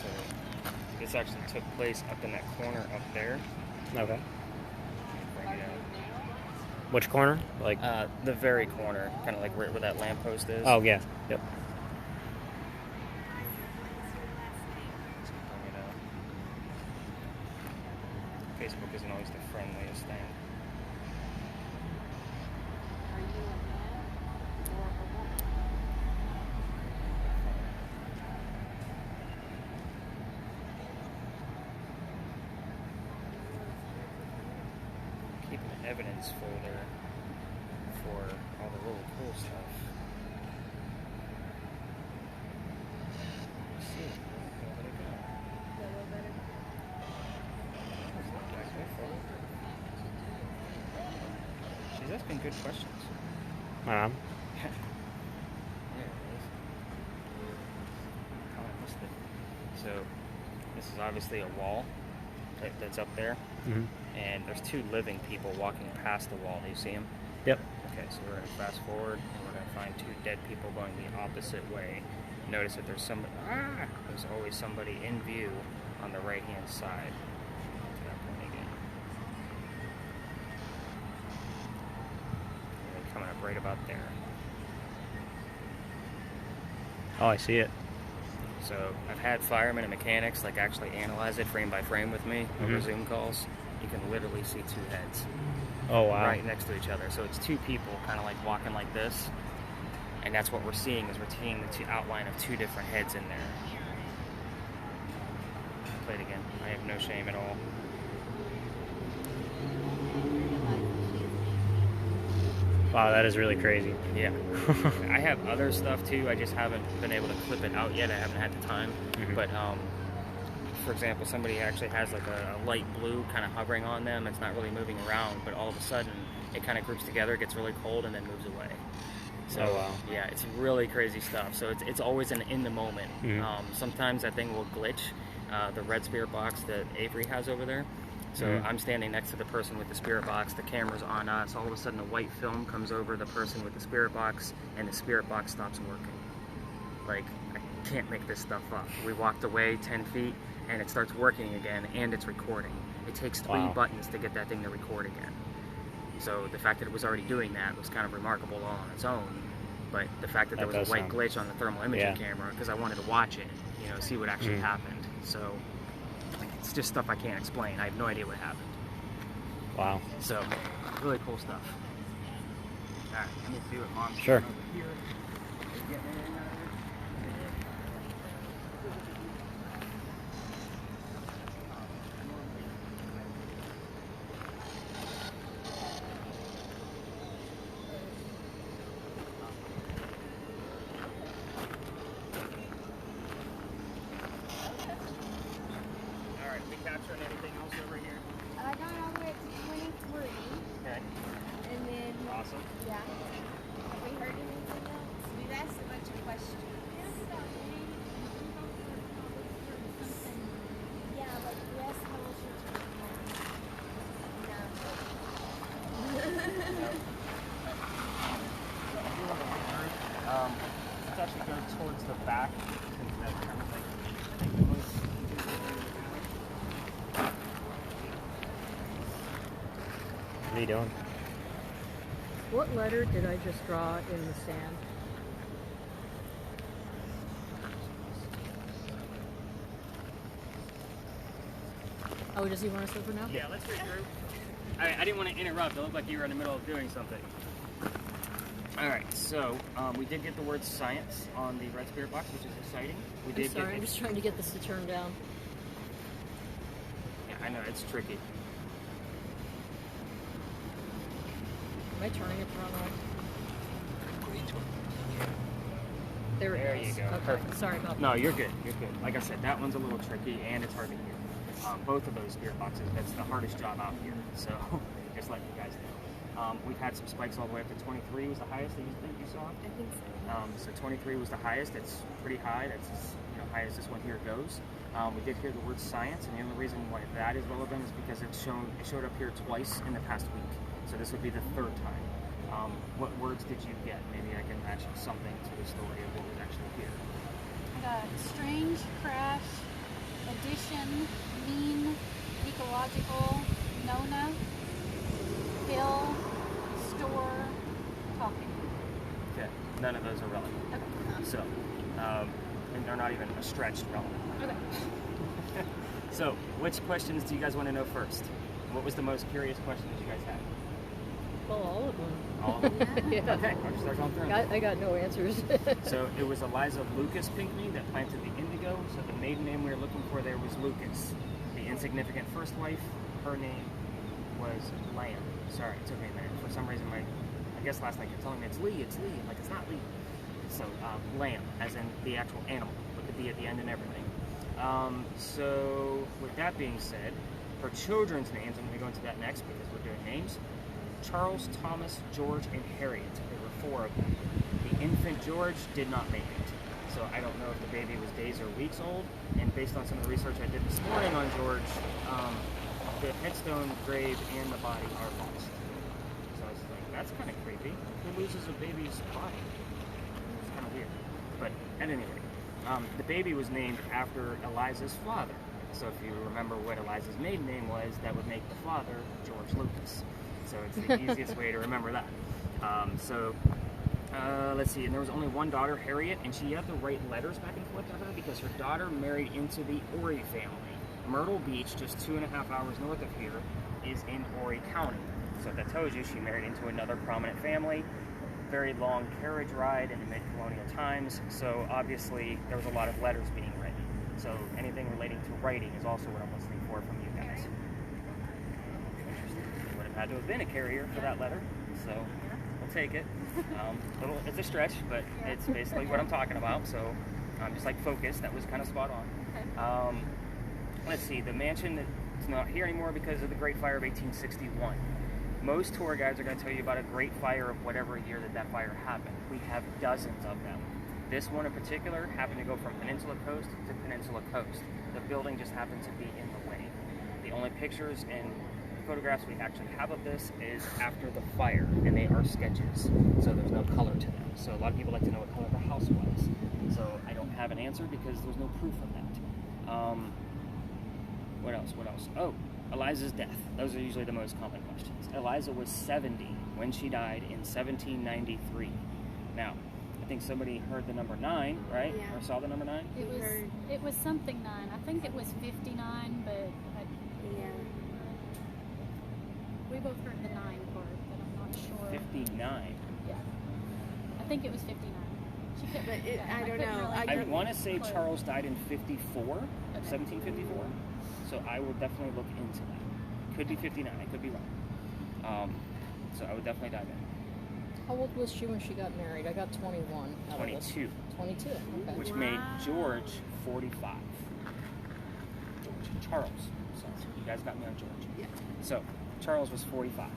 So this actually took place up in that corner up there. Okay. Bring it out. Which corner? Like. The very corner, kind of like where that lamppost is. Oh yeah. Yep. Bring it out. Facebook isn't always the friendliest thing. Are you a man or a woman? Keep an evidence folder for all the really cool stuff. Let's see. Where did it go? Back there, forward. She's asking good questions. Um, There it is. Oh, I missed it. So, this is obviously a wall that's up there. mhm. And there's 2 living people walking past the wall. Do you see them? Yep. Okay, so we're going to fast forward and we're going to find 2 dead people going the opposite way. Notice that there's there's always somebody in view on the right hand side. To that point again. And they're coming up right about there. Oh, I see it. So I've had firemen and mechanics like actually analyze it frame by frame with me over Mhm. Zoom calls. You can literally see 2 heads. Oh wow. Right next to each other. So it's 2 people kind of like walking like this. And that's what we're seeing is we're seeing the outline of 2 different heads in there. Play it again. I have no shame at all. Wow, that is really crazy. Yeah. I have other stuff too. I just haven't been able to clip it out yet. I haven't had the time. Mhm. But for example, somebody actually has like a light blue kind of hovering on them. It's not really moving around, but all of a sudden it kind of groups together, gets really cold, and then moves away. So Oh, wow. yeah, it's really crazy stuff. So it's always in the moment. Mhm. Sometimes that thing will glitch. The red spirit box that Avery has over there. So Mhm. I'm standing next to the person with the spirit box. The camera's on us. All of a sudden, a white film comes over the person with the spirit box, and the spirit box stops working. Like, I can't make this stuff up. We walked away 10 feet, and it starts working again, and it's recording. It takes 3 Wow. buttons to get that thing to record again. So the fact that it was already doing that was kind of remarkable all on its own. But the fact that there That was a does white sound- glitch on the thermal imaging Yeah. camera, because I wanted to watch it, you know, see what actually Mhm. happened. So it's just stuff I can't explain. I have no idea what happened. Wow. So really cool stuff. All right, let me see what Mom's Sure. doing over here. Getting in and out of here. capturing anything else over here? I got all the way up to 23. Okay. And then, Awesome. yeah. Have we heard anything else? We've asked a bunch of questions. Yeah, like, yes, how was your time? Let's actually go towards the back since that's kind of like I think the most. What are you doing? What letter did I just draw in the sand? Oh, does he want us over now? Yeah, let's regroup. I didn't want to interrupt. It looked like you were in the middle of doing something. All right, so we did get the word science on the red spirit box, which is exciting. We did I'm sorry, get I'm just trying to get this to turn down. Yeah, I know it's tricky. Am I turning it the wrong way? There it There goes. you go. Okay. Perfect. Sorry about that. No, you're good. You're good. Like I said, that one's a little tricky and it's hard to hear. Both of those spirit boxes, that's the hardest job out here. So just letting you guys know. We've had some spikes all the way up to 23 was the highest that you think you saw. I think so. So 23 was the highest. It's pretty high. That's as high as this one here goes. We did hear the word science, and the only reason why that is relevant is because it showed up here twice in the past week. So this would be the third time. What words did you get? Maybe I can match something to the story of what was actually here. I got strange, crash, addition, mean, ecological, Nona, hill, store, talking. Okay, none of those are relevant. Okay. So, and they're not even a stretched relevant. Okay. So, which questions do you guys want to know first? What was the most curious question that you guys had? Well, all of them. All of them? Yeah. Okay, I'll just start going through them. I got no answers. So it was Eliza Lucas Pinckney that planted the indigo. So the maiden name we were looking for there was Lucas. The insignificant first wife, her name was Lamb. Sorry, it took me a minute. For some reason, I guess last night you're telling me it's Lee. I'm like, it's not Lee. So Lamb, as in the actual animal, with the B at the end and everything. So with that being said, for children's names, I'm going to go into that next because we're doing names. Charles, Thomas, George, and Harriet. There were 4 of them. The infant George did not make it. So I don't know if the baby was days or weeks old. And based on some of the research I did this morning on George, the headstone, grave, and the body are lost. So I was like, that's kind of creepy. Who loses a baby's body? It's kind of weird. But at any rate, the baby was named after Eliza's father. So if you remember what Eliza's maiden name was, that would make the father George Lucas. So it's the easiest way to remember that. Let's see, and there was only one daughter, Harriet, and she had to write letters back and forth to her because her daughter married into the Horry family. Myrtle Beach, just 2.5 hours north of here, is in Horry County. So that tells you she married into another prominent family. Very long carriage ride in the mid-colonial times, so obviously there was a lot of letters being written. So anything relating to writing is also what I'm listening for from you guys. Would have had to have been a carrier for that letter, so we'll take it. It's a stretch, but it's basically what I'm talking about. So just like focus, that was kind of spot on. Let's see, the mansion is not here anymore because of the Great Fire of 1861. Most tour guides are going to tell you about a great fire of whatever year that fire happened. We have dozens of them. This one in particular happened to go from peninsula coast to peninsula coast. The building just happened to be in the way. The only pictures and photographs we actually have of this is after the fire, and they are sketches, so there's no color to them. So a lot of people like to know what color the house was. So I don't have an answer because there's no proof of that. What else? Oh, Eliza's death. Those are usually the most common questions. Eliza was 70 when she died in 1793. Now, I think somebody heard the number 9, right? Yeah. Or saw the number 9? It was something 9. I think it was 59, but Yeah. we both heard the 9 part, but I'm not sure. 59. Yeah. I think it was 59. She could, But yeah, I don't couldn't know. really I want to say quote. Charles died in 1754. So I will definitely look into that. Could be 59. I could be wrong. So I would definitely dive in. How old was she when she got married? I got 21. 22. 22, okay. Which made George 45. Charles. So you guys got me on George. Yeah. So Charles was 45,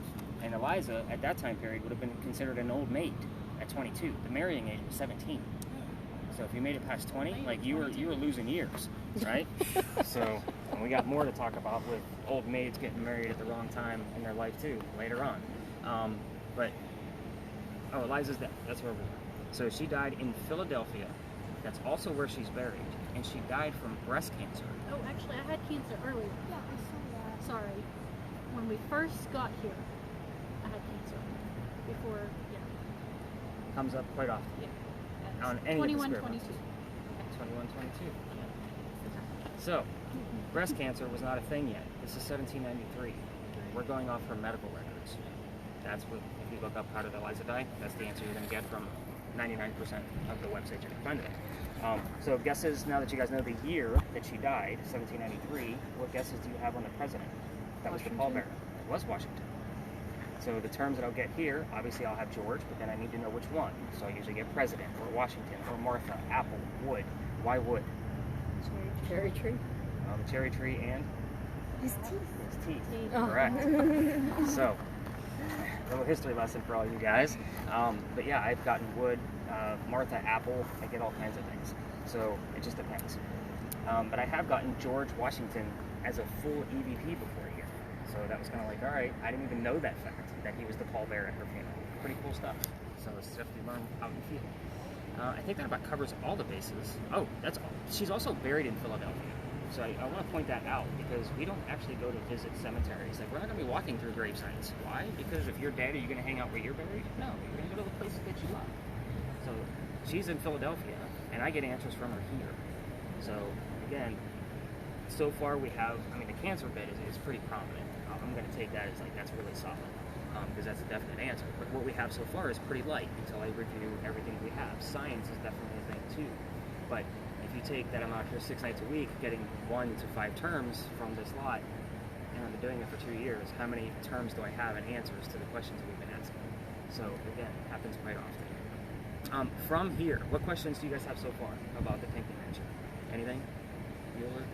and Eliza at that time period would have been considered an old maid at 22. The marrying age was 17. So if you made it past 20, like you were losing years, right? So and we got more to talk about with old maids getting married at the wrong time in their life too later on. But Eliza's dead. That's where we were. So she died in Philadelphia. That's also where she's buried, and she died from breast cancer. Oh, actually, I had cancer earlier. Yeah, I saw that. Sorry. When we first got here, I had cancer. Before, yeah. Comes up quite often. Yeah. On any 21, of the 22. 21, 22. So, breast cancer was not a thing yet. This is 1793. We're going off her medical records. That's what, if you look up how did Eliza die, that's the answer you're going to get from 99% of the websites you're going to find it. So guesses, now that you guys know the year that she died, 1793, what guesses do you have on the president? That was the pallbearer. It was Washington. So the terms that I'll get here, obviously I'll have George, but then I need to know which one. So I usually get president, or Washington, or Martha, apple, wood. Why wood? Cherry tree. The cherry tree and? His teeth. His teeth. Oh. Correct. So, a little history lesson for all you guys. But yeah, I've gotten wood, Martha, apple. I get all kinds of things. So it just depends. But I have gotten George Washington as a full EVP before here. So that was kind of like, all right, I didn't even know that fact, that he was the pallbearer at her funeral. Pretty cool stuff. So it's stuff you learn out in the field. I think that about covers all the bases. Oh, that's all. She's also buried in Philadelphia. So I want to point that out because we don't actually go to visit cemeteries. Like, we're not going to be walking through grave sites. Why? Because if you're dead, are you going to hang out where you're buried? No, you're going to go to the places that you love. So she's in Philadelphia, and I get answers from her here. So again, so far we have, I mean, the cancer bit is pretty prominent. I'm going to take that as like, that's really solid. Because that's a definite answer. But what we have so far is pretty light until I review everything we have. Science is definitely a thing too. But if you take that I'm out here 6 nights a week getting 1 to 5 terms from this lot, and I've been doing it for 2 years, how many terms do I have and answers to the questions we've been asking? So again, it happens quite often. From here, what questions do you guys have so far about the Pinckney Mansion? Anything? Bueller?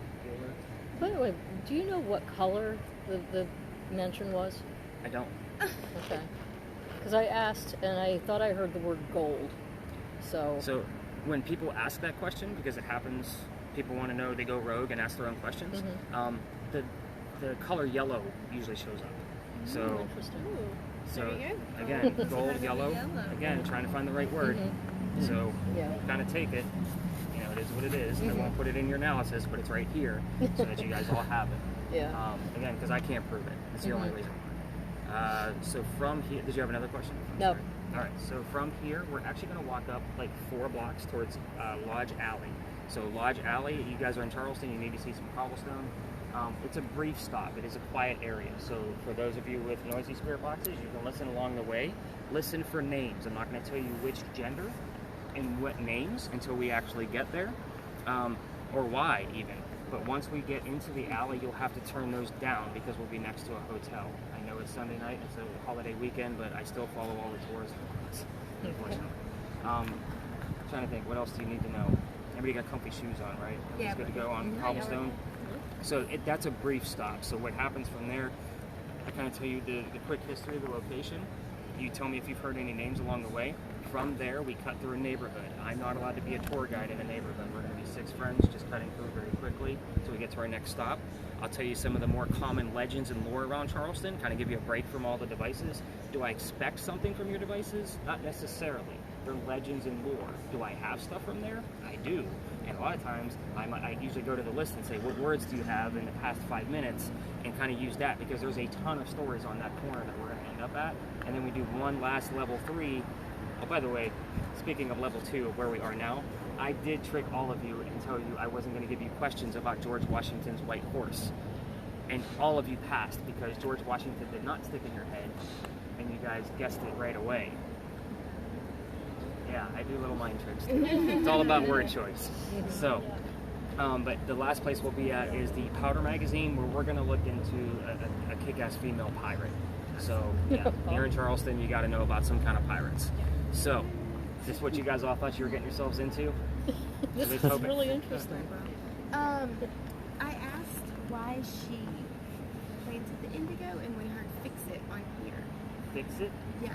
By the way, do you know what color the mansion was? I don't. Okay. Because I asked, and I thought I heard the word gold. So When people ask that question, because it happens, people want to know, they go rogue and ask their own questions. The color yellow usually shows up. So, interesting. so again, gold, yellow. Again, trying to find the right word. So Yeah. kind of take it. You know, it is what it is, and I won't put it in your analysis, but it's right here, so that you guys all have it. Yeah. Again, because I can't prove it. That's the only reason why. So from here, did you have another question? No. All right, so from here, we're actually going to walk up like 4 blocks towards Lodge Alley. So Lodge Alley, you guys are in Charleston, you need to see some cobblestone. It's a brief stop. It is a quiet area. So for those of you with noisy spirit boxes, you can listen along the way. Listen for names. I'm not going to tell you which gender and what names until we actually get there, or why even. But once we get into the alley, you'll have to turn those down because we'll be next to a hotel. I know it's Sunday night, it's a holiday weekend, but I still follow all the tours, unfortunately. Trying to think, what else do you need to know? Everybody got comfy shoes on, right? Yeah, Everybody's good to go on cobblestone. So that's a brief stop. So what happens from there, I kind of tell you the quick history of the location. You tell me if you've heard any names along the way. From there, we cut through a neighborhood. I'm not allowed to be a tour guide in a neighborhood. We're going to be 6 friends just cutting through very quickly until we get to our next stop. I'll tell you some of the more common legends and lore around Charleston, kind of give you a break from all the devices. Do I expect something from your devices? Not necessarily. They're legends and lore. Do I have stuff from there? I do. And a lot of times, I usually go to the list and say, what words do you have in the past 5 minutes? And kind of use that, because there's a ton of stories on that corner that we're going to end up at. And then we do one last level 3. Oh, by the way, speaking of level 2 of where we are now, I did trick all of you and tell you I wasn't going to give you questions about George Washington's white horse. And all of you passed because George Washington did not stick in your head, and you guys guessed it right away. Yeah, I do little mind tricks too. It's all about word choice. So, but the last place we'll be at is the Powder Magazine, where we're going to look into a kick-ass female pirate. So, yeah, here in Charleston, you got to know about some kind of pirates. So, is this what you guys all thought you were getting yourselves into? This is really interesting. I asked why why she planted the indigo, and we heard fix it on here. Fix it? Yeah.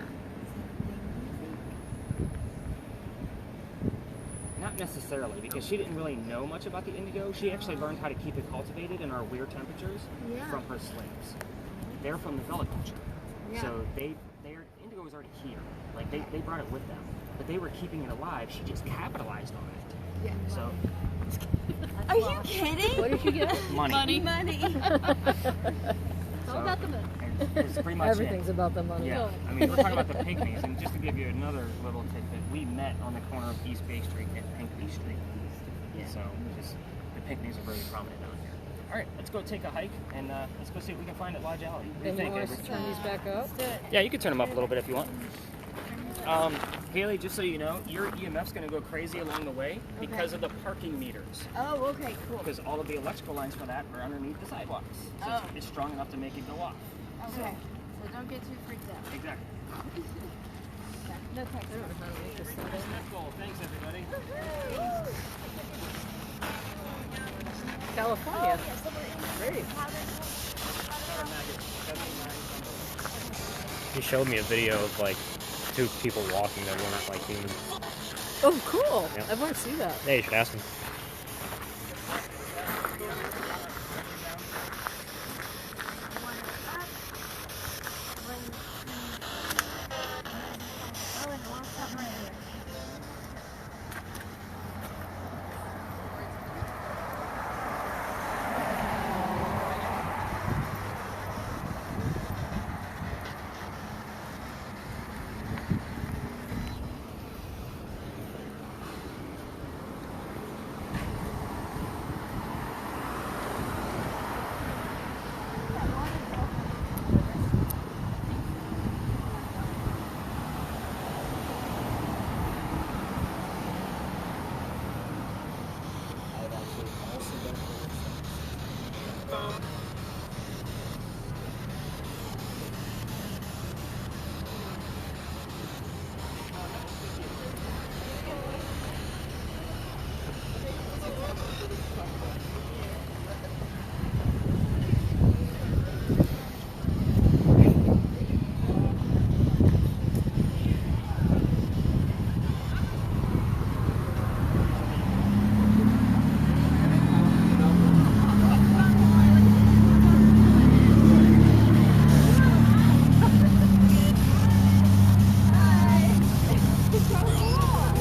Not necessarily, because she didn't really know much about the indigo. She actually learned how to keep it cultivated in our weird temperatures Yeah. from her slaves. They're from the viticulture. Yeah. So their indigo was already here. Like they brought it with them. But they were keeping it alive. She just capitalized on it. Yeah. So Are you kidding? What did you get? money. Money. It's all about the money. It's pretty much Everything's it. about the money. Yeah, I mean, we're talking about the Pinckneys, and just to give you another little tidbit, we met on the corner of East Bay Street and Pinckney Street. Yeah. So, just the Pinckneys are very prominent down here. All right, let's go take a hike, and let's go see what we can find at Lodge Alley. What do you And you think, want us Avery? to turn these back up? Yeah, you can turn them up a little bit if you want. Haley, just so you know, your EMF's going to go crazy along the way because of the parking meters. Oh, okay, cool. Because all of the electrical lines for that are underneath the sidewalks. So Oh. it's strong enough to make it go off. Okay. So don't get too freaked out. Exactly. No text. I don't know how to make this sound. Step goal. Thanks, everybody. California. Yeah, so we're in Great. He showed me a video of like 2 people walking that weren't like humans. Oh, cool. Yeah. I want to see that. Yeah, you should ask him.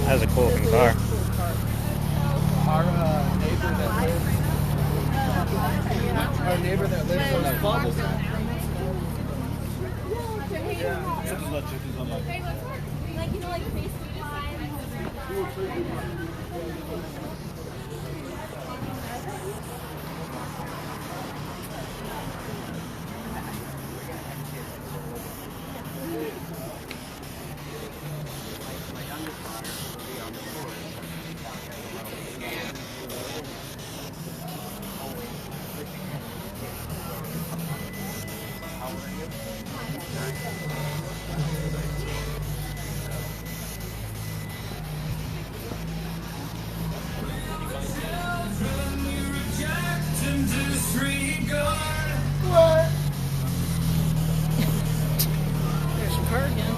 That was a cool looking car. Our neighbor that lives on that bubble. Like, you know, like Facebook My youngest daughter will be on the board. How old are you? There's your car again.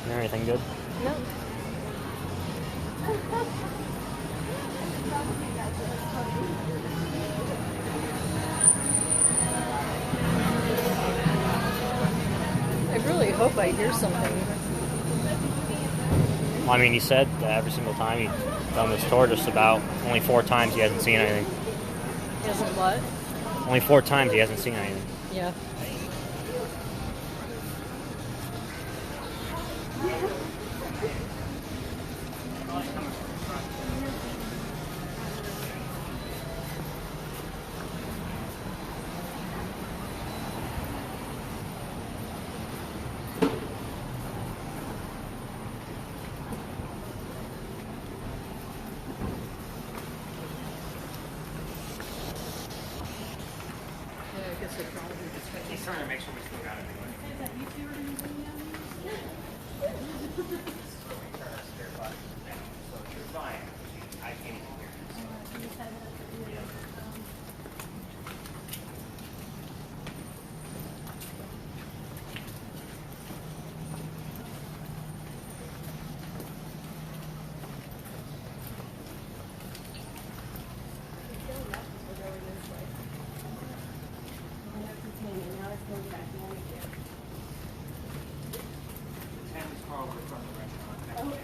Everything good? Nope. hope I hear something. Well, I mean, he said that every single time he's done this tour, just about only 4 times he hasn't seen anything. He hasn't what? Only 4 times he hasn't seen anything. Yeah. He's trying to make sure we still got it anyway. So you're fine. I can't even hear you. Tim's Carl from the restaurant.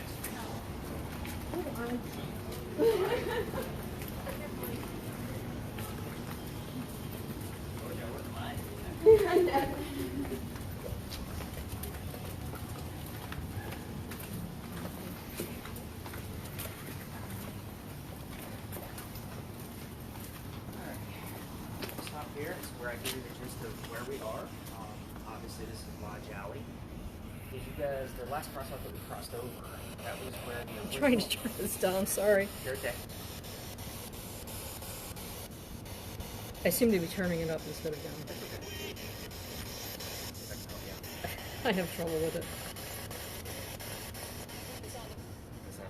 Stop here. It's where I give you the gist of where we are. Obviously, this is Lodge Alley. Did you guys, the last crosswalk that we crossed over, that was where the I'm trying to turn this down, sorry. You're okay. I seem to be turning it up instead of down. I have trouble with it.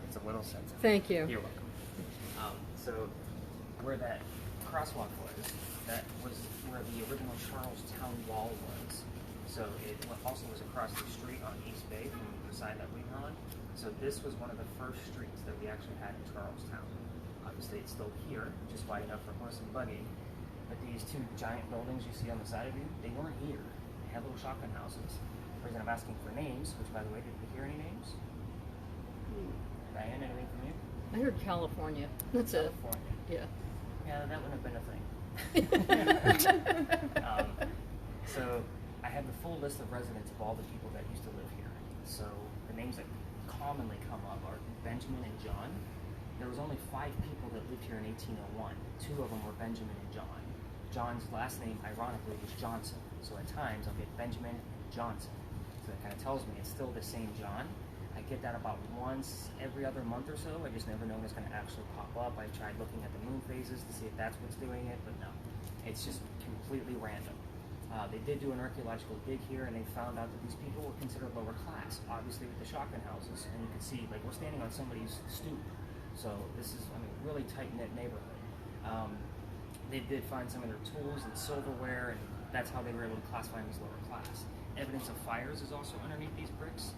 It's a little sensitive. Thank you. You're welcome. So, where that crosswalk was, that was where the original Charlestown Wall was. So it also was across the street on East Bay from the side that we were on. So this was one of the first streets that we actually had in Charlestown. Obviously it's still here, just wide enough for horse and buggy. But these 2 giant buildings you see on the side of you, they weren't here. They had little shotgun houses. The reason I'm asking for names, which by the way, did we hear any names? Diane, anything from you? I heard California. That's it. California. Yeah. Yeah, that wouldn't have been a thing. So I have the full list of residents of all the people that used to live here. So the names that commonly come up are Benjamin and John. There was only 5 people that lived here in 1801. 2 of them were Benjamin and John. John's last name, ironically, was Johnson. So at times I'll get Benjamin Johnson. So that kind of tells me it's still the same John. I get that about once every other month or so. I just never know when it's going to actually pop up. I've tried looking at the moon phases to see if that's what's doing it, but no. It's just completely random. They did do an archaeological dig here, and they found out that these people were considered lower class, obviously with the shotgun houses. And you can see, like, we're standing on somebody's stoop. So this is, I mean, really tight-knit neighborhood. They did find some of their tools and silverware, and that's how they were able to classify them as lower class. Evidence of fires is also underneath these bricks.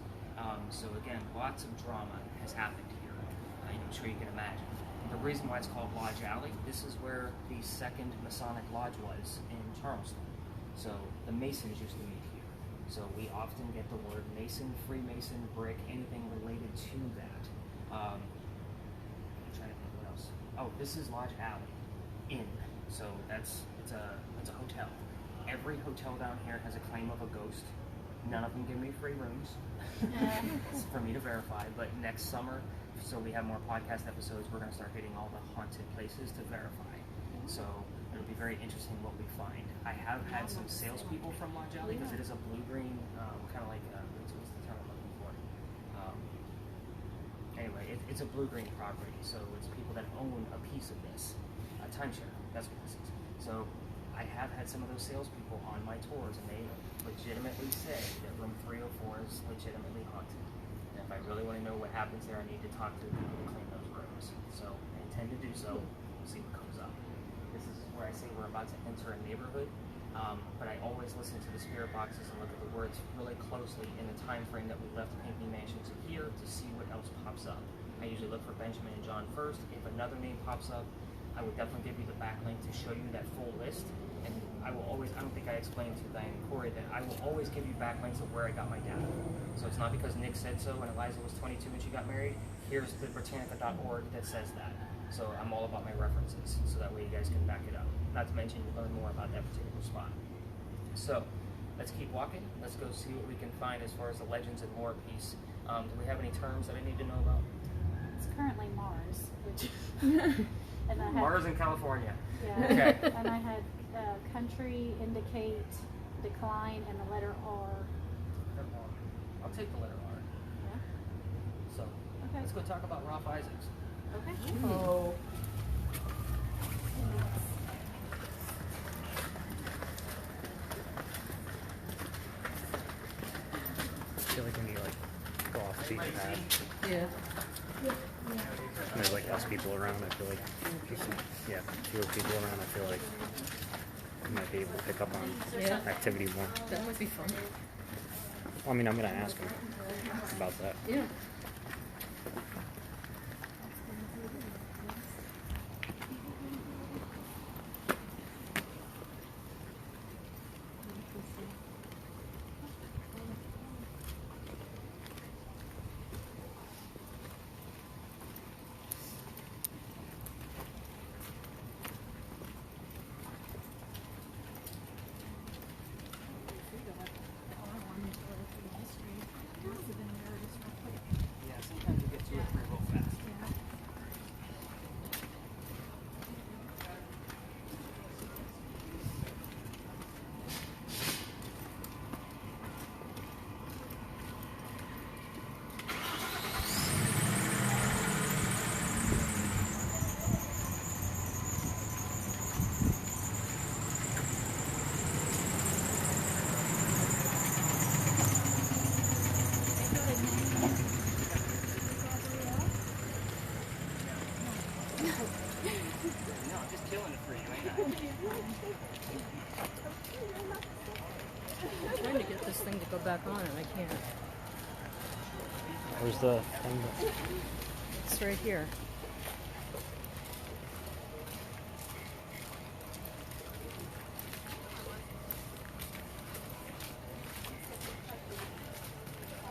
So again, lots of drama has happened here. I'm sure you can imagine. The reason why it's called Lodge Alley, this is where the second Masonic Lodge was in Charleston. So the Masons used to meet here. So we often get the word Mason, Freemason, brick, anything related to that. I'm trying to think what else. Oh, this is Lodge Alley Inn. So it's a hotel. Every hotel down here has a claim of a ghost. None of them give me free rooms for me to verify. But next summer, so we have more podcast episodes, we're going to start hitting all the haunted places to verify. So it'll be very interesting what we find. I have had some salespeople from Lodge Alley because it is a blue-green, kind of like, what's the term I'm looking for? Anyway, it's a blue-green property, so it's people that own a piece of this. Timeshare, that's what this is. So I have had some of those salespeople on my tours, and they legitimately say that room 304 is legitimately haunted. And if I really want to know what happens there, I need to talk to the people who clean those rooms. So I intend to do so. We'll see what comes up. This is where I say we're about to enter a neighborhood, but I always listen to the spirit boxes and look at the words really closely in the time frame that we left Pinckney Mansion to here to see what else pops up. I usually look for Benjamin and John first. If another name pops up, I would definitely give you the backlink to show you that full list. And I will always, I don't think I explained to Diane and Corey that I will always give you backlinks of where I got my data. So it's not because Nick said so when Eliza was 22 when she got married. Here's the Britannica.org that says that. So I'm all about my references, so that way you guys can back it up. Not to mention you learn more about that particular spot. So let's keep walking. Let's go see what we can find as far as the Legends and Lore piece. Do we have any terms that I need to know about? It's currently Mars, which and I had, Mars in California. yeah, Okay. and I had country, indicate, decline, and the letter R. I'll take the letter R. Yeah. So Okay. let's go talk about Ralph Isaacs. Okay. Oh. I feel like when you like go off beaten path, Yeah. and there's like less people around. I feel like fewer people around. I feel like you might be able to pick up on Yeah. activity more. That would be fun. Well, I mean, I'm gonna ask him about that. Yeah. Yeah, sometimes you get to it real fast. No, I'm just killing it for you, ain't I? I'm trying to get this thing to go back on and I can't. Where's the thing? It's right here.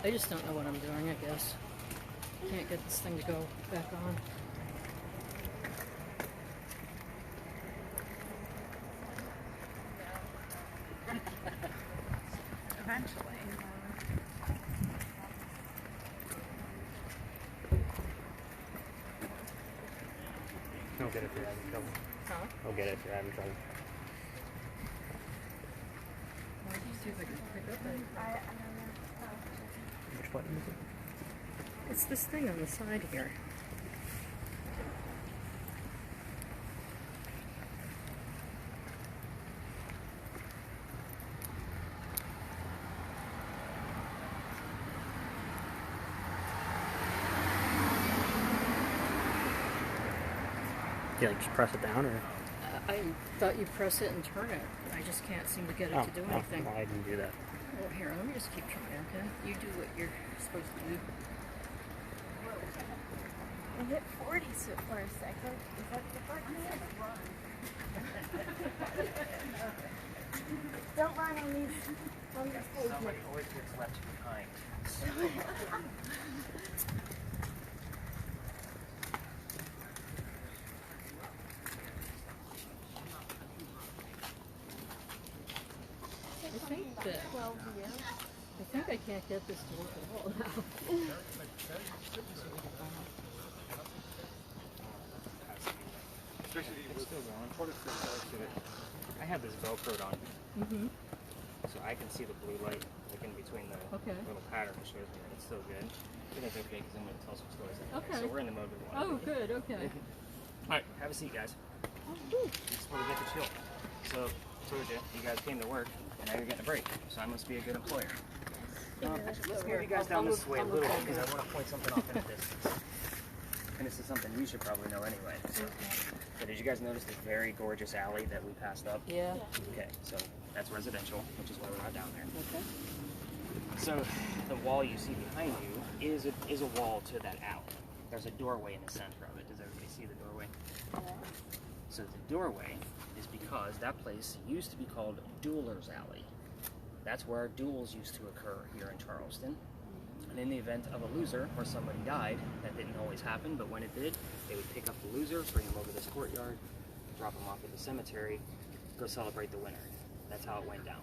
I just don't know what I'm doing, I guess. Can't get this thing to go back on. Eventually. I'll get it if you're having trouble. Huh? I'll get it if you're having trouble. Let me see if I can pick up it. Which button is it? It's this thing on the side here. Yeah, like just press it down, or I thought you press it and turn it. I just can't seem to get it to do anything. I didn't do that. Well, here, let me just keep trying, okay? You do what you're supposed to do. I hit 40 for a second. Is that different? Don't run on these Somebody pavements. always gets left behind. I think that. I think I can't get this to work at all now. It's still going. I have this Velcroed on, Mm-hmm. so I can see the blue light like in between the Okay. little pattern it shows me. And it's still good. But it's okay because I'm going to tell some stories. Okay. So we're in the mode we want. Oh, good, okay. All right, have a seat, guys. Just want to get the chill. So, told you, you guys came to work, and now you're getting a break. So I must be a good employer. Let's move you guys down this way a little bit because I want to point something off in the distance. And this is something you should probably know anyway. So, did you guys notice the very gorgeous alley that we passed up? Yeah. Okay, so that's residential, which is why we're not down there. Okay. So the wall you see behind you is a wall to that alley. There's a doorway in the center of it. Does everybody see the doorway? So the doorway is because that place used to be called Dueler's Alley. That's where duels used to occur here in Charleston. And in the event of a loser or somebody died, that didn't always happen, but when it did, they would pick up the loser, bring him over this courtyard, drop him off at the cemetery, go celebrate the winner. That's how it went down.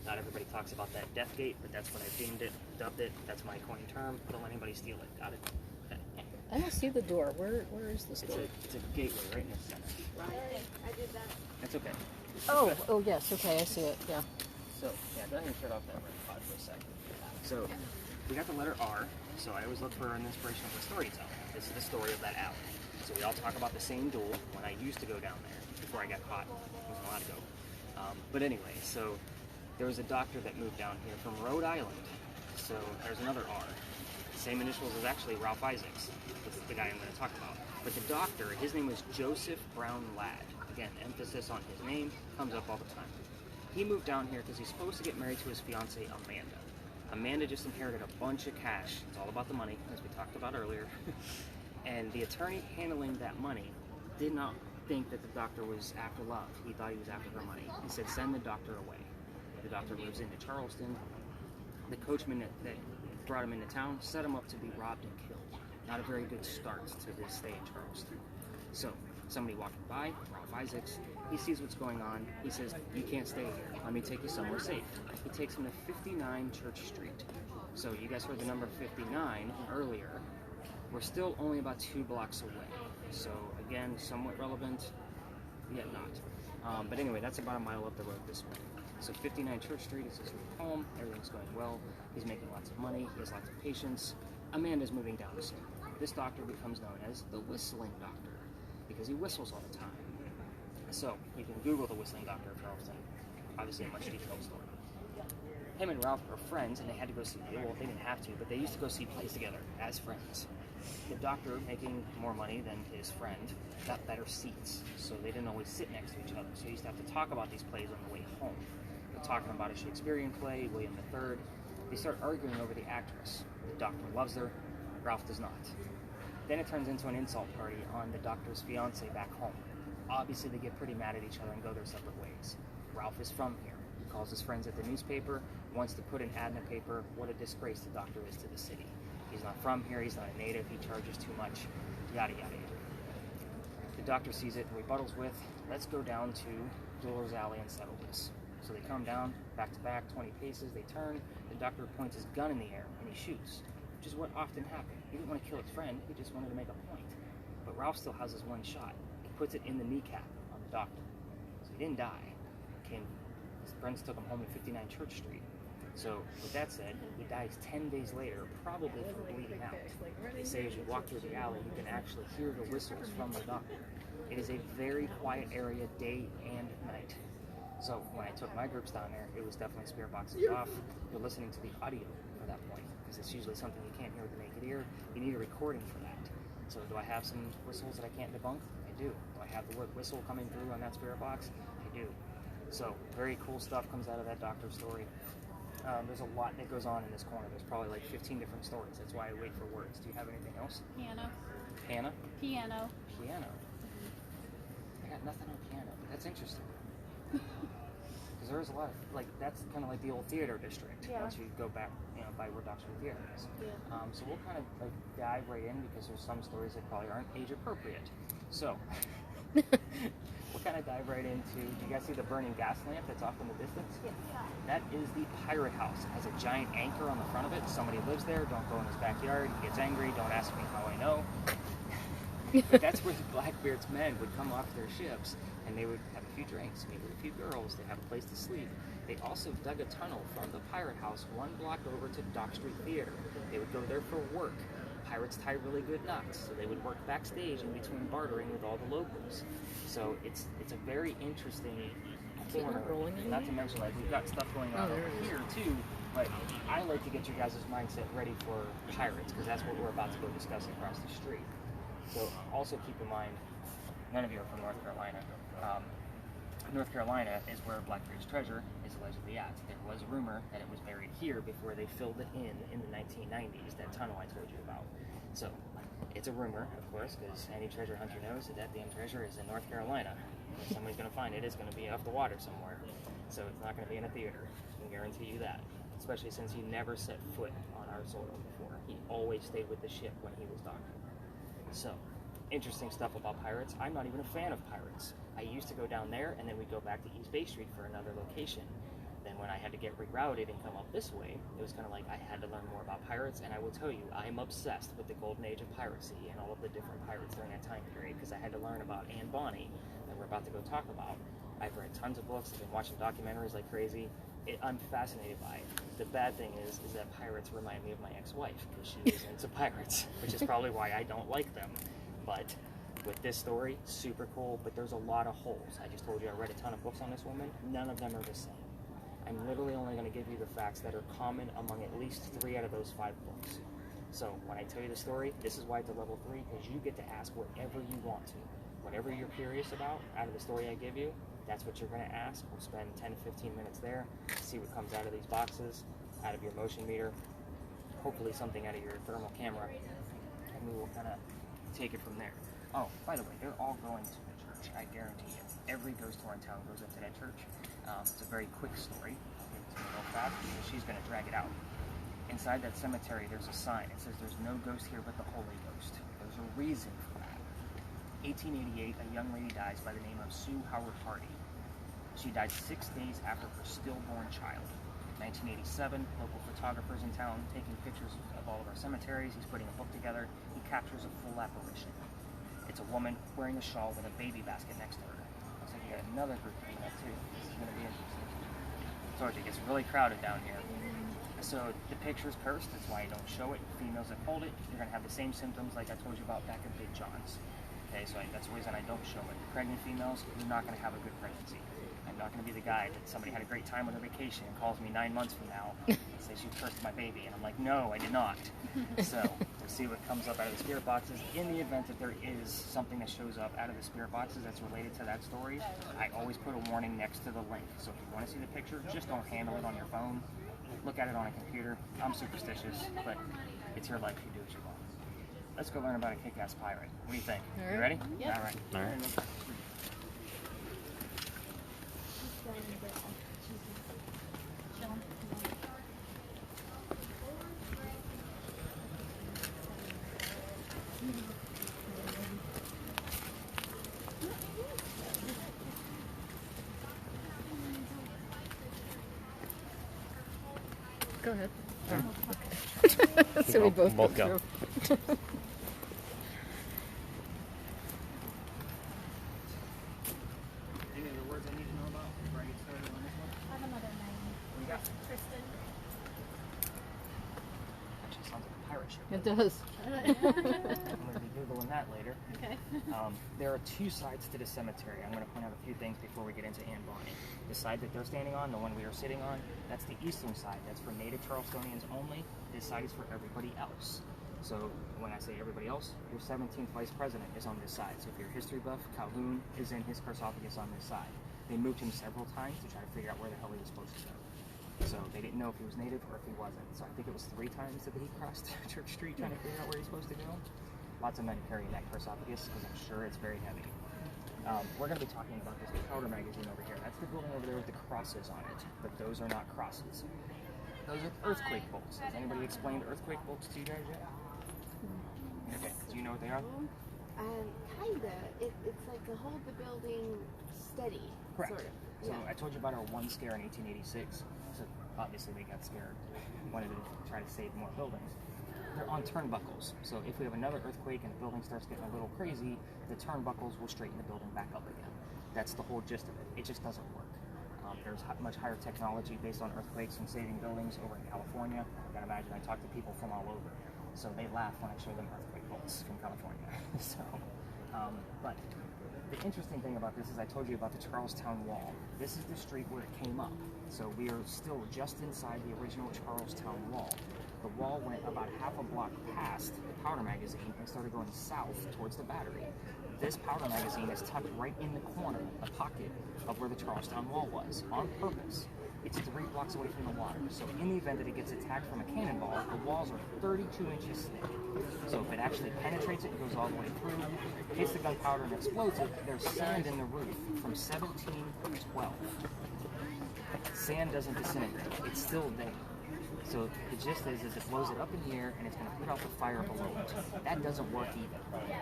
Not everybody talks about that death gate, but that's what I themed it, dubbed it. That's my coined term. Don't let anybody steal it. Got it? Okay. I don't see the door. Where is this door? It's a gateway right in the center. Right. I did that. That's okay. Oh, yes. Okay, I see it. Yeah. So, yeah, go ahead and shut off that red pod for a second. So, we got the letter R, so I always look for an inspiration of a storyteller. This is the story of that alley. So we all talk about the same duel when I used to go down there before I got caught. I wasn't allowed to go. But anyway, so there was a doctor that moved down here from Rhode Island. So there's another R. Same initials as actually Ralph Isaacs. This is the guy I'm going to talk about. But the doctor, his name was Joseph Brown Ladd. Again, emphasis on his name, comes up all the time. He moved down here because he's supposed to get married to his fiancée, Amanda. Amanda just inherited a bunch of cash. It's all about the money, as we talked about earlier. And the attorney handling that money did not think that the doctor was after love. He thought he was after her money. He said, send the doctor away. The doctor moves into Charleston. The coachman that brought him into town set him up to be robbed and killed. Not a very good start to this stay in Charleston. So, somebody walking by, Ralph Isaacs, he sees what's going on. He says, you can't stay here. Let me take you somewhere safe. He takes him to 59 Church Street. So you guys heard the number 59 earlier. We're still only about 2 blocks away. So again, somewhat relevant, yet not. But anyway, that's about a mile up the road this way. So 59 Church Street is his new home. Everything's going well. He's making lots of money. He has lots of patients. Amanda's moving down soon. This doctor becomes known as the Whistling Doctor because he whistles all the time. So you can Google the Whistling Doctor of Charleston. Obviously a much detailed story. Him and Ralph are friends, and they had to go see. Well, they didn't have to, but they used to go see plays together as friends. The doctor, making more money than his friend, got better seats, so they didn't always sit next to each other. So he used to have to talk about these plays on the way home. They're talking about a Shakespearean play, William III. They start arguing over the actress. The doctor loves her, Ralph does not. Then it turns into an insult party on the doctor's fiancée back home. Obviously, they get pretty mad at each other and go their separate ways. Ralph is from here. He calls his friends at the newspaper, wants to put an ad in the paper, what a disgrace the doctor is to the city. He's not from here, he's not a native, he charges too much, yada, yada, yada. The doctor sees it and rebuttals with, let's go down to Dueler's Alley and settle this. So they come down, back to back, 20 paces, they turn, the doctor points his gun in the air and he shoots, which is what often happened. He didn't want to kill his friend, he just wanted to make a point. But Ralph still has his one shot. He puts it in the kneecap on the doctor. So he didn't die. His friends took him home at 59 Church Street. So with that said, he dies 10 days later, probably from bleeding out. They say as you walk through the alley, you can actually hear the whistles from the doctor. It is a very quiet area, day and night. So when I took my groups down there, it was definitely spirit boxes off. You're listening to the audio for that point, because it's usually something you can't hear with the naked ear. You need a recording for that. So do I have some whistles that I can't debunk? I do. Do I have the word whistle coming through on that spirit box? I do. So very cool stuff comes out of that doctor story. There's a lot that goes on in this corner. There's probably like 15 different stories. That's why I wait for words. Do you have anything else? Piano. Piano? Piano. Piano. I got nothing on piano, but that's interesting. Because there's a lot of, like, that's kind of like the old theater district. Yeah. Once you go back, by where Dr. Theater is. Yeah. So we'll kind of like dive right in because there's some stories that probably aren't age appropriate. So we'll kind of dive right into, do you guys see the burning gas lamp that's off in the distance? Yes. That is the pirate house. It has a giant anchor on the front of it. Somebody lives there. Don't go in his backyard. He gets angry. Don't ask me how I know. But that's where the Blackbeard's men would come off their ships and they would have a few drinks, meet with a few girls. They have a place to sleep. They also dug a tunnel from the pirate house 1 block over to Dock Street Theater. They would go there for work. Pirates tie really good knots, so they would work backstage in between bartering with all the locals. So it's a very interesting corner. Not to mention, like, we've got stuff going on over here too. But I like to get your guys' mindset ready for pirates because that's what we're about to go discuss across the street. So also keep in mind, none of you are from North Carolina. North Carolina is where Blackbeard's treasure is allegedly at. There was a rumor that it was buried here before they filled it in the 1990s, that tunnel I told you about. So, it's a rumor, of course, because any treasure hunter knows that damn treasure is in North Carolina. If somebody's going to find it, it's going to be off the water somewhere. So it's not going to be in a theater. I can guarantee you that. Especially since he never set foot on our soil before. He always stayed with the ship when he was docking. So, interesting stuff about pirates. I'm not even a fan of pirates. I used to go down there, and then we'd go back to East Bay Street for another location. Then when I had to get rerouted and come up this way, it was kind of like I had to learn more about pirates, and I will tell you, I'm obsessed with the golden age of piracy and all of the different pirates during that time period, because I had to learn about Anne Bonny that we're about to go talk about. I've read tons of books, I've been watching documentaries like crazy. I'm fascinated by it. The bad thing is that pirates remind me of my ex-wife, because she is into pirates, which is probably why I don't like them. But with this story, super cool, but there's a lot of holes. I just told you I read a ton of books on this woman. None of them are the same. I'm literally only going to give you the facts that are common among at least 3 out of those 5 books. So when I tell you the story, this is why it's a level 3, because you get to ask whatever you want to. Whatever you're curious about out of the story I give you, that's what you're going to ask. We'll spend 10 to 15 minutes there, see what comes out of these boxes, out of your motion meter, hopefully something out of your thermal camera, and we will kind of take it from there. Oh, by the way, they're all going to the church, I guarantee you. Every ghost tour in town goes up to that church. It's a very quick story. I'll give it to you real fast because she's going to drag it out. Inside that cemetery, there's a sign. It says there's no ghost here but the Holy Ghost. There's a reason for that. 1888, a young lady dies by the name of Sue Howard Hardy. She died 6 days after her stillborn child. 1987, local photographers in town taking pictures of all of our cemeteries. He's putting a book together. He captures a full apparition. It's a woman wearing a shawl with a baby basket next to her. Looks like you got another group coming up too. This is going to be interesting. I told you, it gets really crowded down here. So the picture's cursed, that's why I don't show it. Females that hold it, you're going to have the same symptoms like I told you about back at Big John's. Okay, so that's the reason I don't show it. Pregnant females, you're not going to have a good pregnancy. I'm not going to be the guy that somebody had a great time on their vacation and calls me 9 months from now and says you cursed my baby. And I'm like, no, I did not. So we'll see what comes up out of the spirit boxes. In the event that there is something that shows up out of the spirit boxes that's related to that story, I always put a warning next to the link. So if you want to see the picture, just don't handle it on your phone. Look at it on a computer. I'm superstitious, but it's your life. You do what you want. Let's go learn about a kick-ass pirate. What do you think? All right. You ready? Yep. All right. All right. Go ahead. So we both Both go go. through. Any other words I need to know about before I get started on this one? I have another name. What do you got? Tristan. Actually, sounds like a pirate ship. It does. I'm going to be Googling that later. Okay. There are 2 sides to the cemetery. I'm going to point out a few things before we get into Anne Bonny. The side that they're standing on, the one we are sitting on, that's the eastern side. That's for native Charlestonians only. This side is for everybody else. So when I say everybody else, your 17th vice president is on this side. So if you're a history buff, Calhoun is in his sarcophagus on this side. They moved him several times to try to figure out where the hell he was supposed to go. So they didn't know if he was native or if he wasn't. So I think it was 3 times that he crossed Church Street trying to figure out where he's supposed to go. Lots of men carrying that sarcophagus because I'm sure it's very heavy. We're going to be talking about this powder magazine over here. That's the building over there with the crosses on it, but those are not crosses. Those are earthquake bolts. Has anybody explained earthquake bolts to you guys yet? Okay, do you know what they are? Kinda. It's like to hold the building steady. Correct. Sort of. So Yeah. I told you about our one scare in 1886. So obviously they got scared, wanted to try to save more buildings. They're on turnbuckles. So if we have another earthquake and the building starts getting a little crazy, the turnbuckles will straighten the building back up again. That's the whole gist of it. It just doesn't work. There's much higher technology based on earthquakes and saving buildings over in California. I gotta imagine I talk to people from all over. So they laugh when I show them earthquake bolts from California. But the interesting thing about this is I told you about the Charlestown Wall. This is the street where it came up. So we are still just inside the original Charlestown Wall. The wall went about half a block past the powder magazine and started going south towards the battery. This powder magazine is tucked right in the corner, the pocket of where the Charlestown Wall was, on purpose. It's 3 blocks away from the water. So in the event that it gets attacked from a cannonball, the walls are 32 inches thick. So if it actually penetrates it, it goes all the way through, hits the gunpowder and explodes it, there's sand in the roof from 1712. Sand doesn't disintegrate. It's still there. So the gist is it blows it up in the air and it's going to put out the fire below it. That doesn't work either.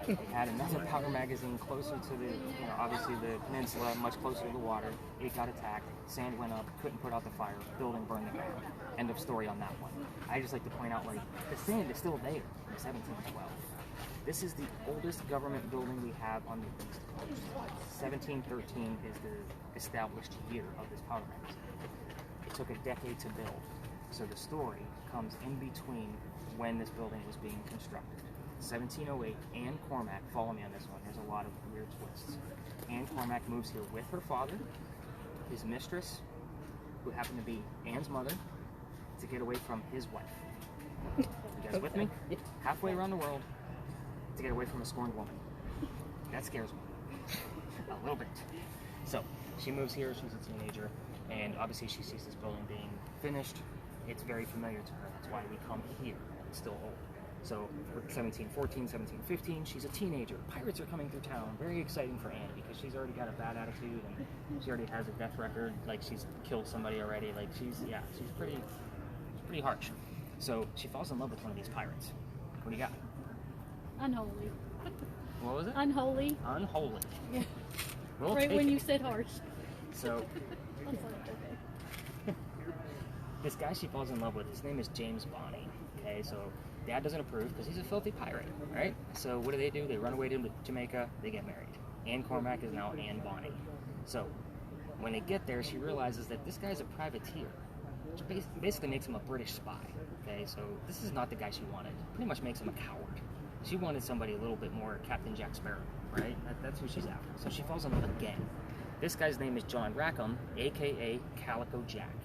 They had another powder magazine closer to the, obviously the peninsula, much closer to the water. It got attacked. Sand went up, couldn't put out the fire. Building burned the ground. End of story on that one. I just like to point out, like, the sand is still there from 1712. This is the oldest government building we have on the East Coast. 1713 is the established year of this powder magazine. It took a decade to build. So the story comes in between when this building was being constructed. 1708, Anne Cormack, follow me on this one, there's a lot of weird twists. Anne Cormack moves here with her father, his mistress, who happened to be Anne's mother, to get away from his wife. You guys with me? Halfway around the world to get away from a scorned woman. That scares me. A little bit. So, she moves here, she's a teenager, and obviously she sees this building being finished. It's very familiar to her. That's why we come here. It's still old. So, 1714, 1715, she's a teenager. Pirates are coming through town. Very exciting for Anne because she's already got a bad attitude and she already has a death record. Like, she's killed somebody already. Like, she's pretty harsh. So, she falls in love with one of these pirates. What do you got? Unholy. What was it? Unholy. Unholy. Yeah. We'll Right take when it. you said harsh. So, I was like, okay. this guy she falls in love with, his name is James Bonney. Okay, so dad doesn't approve because he's a filthy pirate, right? So what do? They run away to Jamaica, they get married. Anne Cormack is now Anne Bonney. So when they get there, she realizes that this guy's a privateer, which basically makes him a British spy. Okay, so this is not the guy she wanted. Pretty much makes him a coward. She wanted somebody a little bit more Captain Jack Sparrow, right? That's who she's after. So she falls in love again. This guy's name is John Rackham, aka Calico Jack.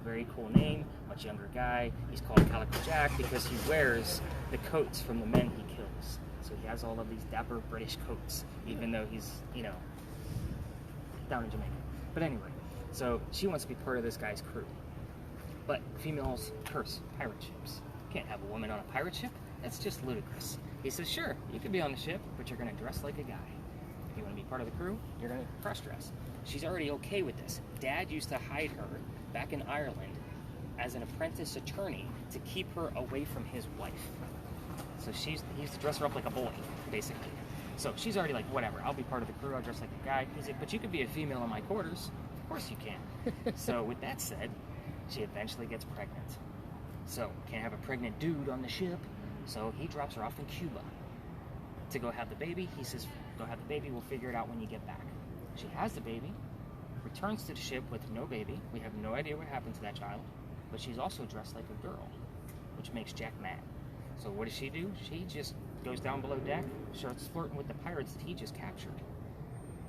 Very cool name, much younger guy. He's called Calico Jack because he wears the coats from the men he kills. So he has all of these dapper British coats, even though he's, down in Jamaica. But anyway, so she wants to be part of this guy's crew. But females curse pirate ships. Can't have a woman on a pirate ship. That's just ludicrous. He says, sure, you could be on the ship, but you're going to dress like a guy. If you want to be part of the crew, you're going to cross-dress. She's already okay with this. Dad used to hide her back in Ireland as an apprentice attorney to keep her away from his wife. So he used to dress her up like a boy, basically. So she's already like, whatever, I'll be part of the crew, I'll dress like a guy. He's like, but you could be a female in my quarters. Of course you can. So with that said, she eventually gets pregnant. So can't have a pregnant dude on the ship. So he drops her off in Cuba to go have the baby. He says, go have the baby, we'll figure it out when you get back. She has the baby, returns to the ship with no baby. We have no idea what happened to that child, but she's also dressed like a girl, which makes Jack mad. So what does she do? She just goes down below deck, starts flirting with the pirates that he just captured.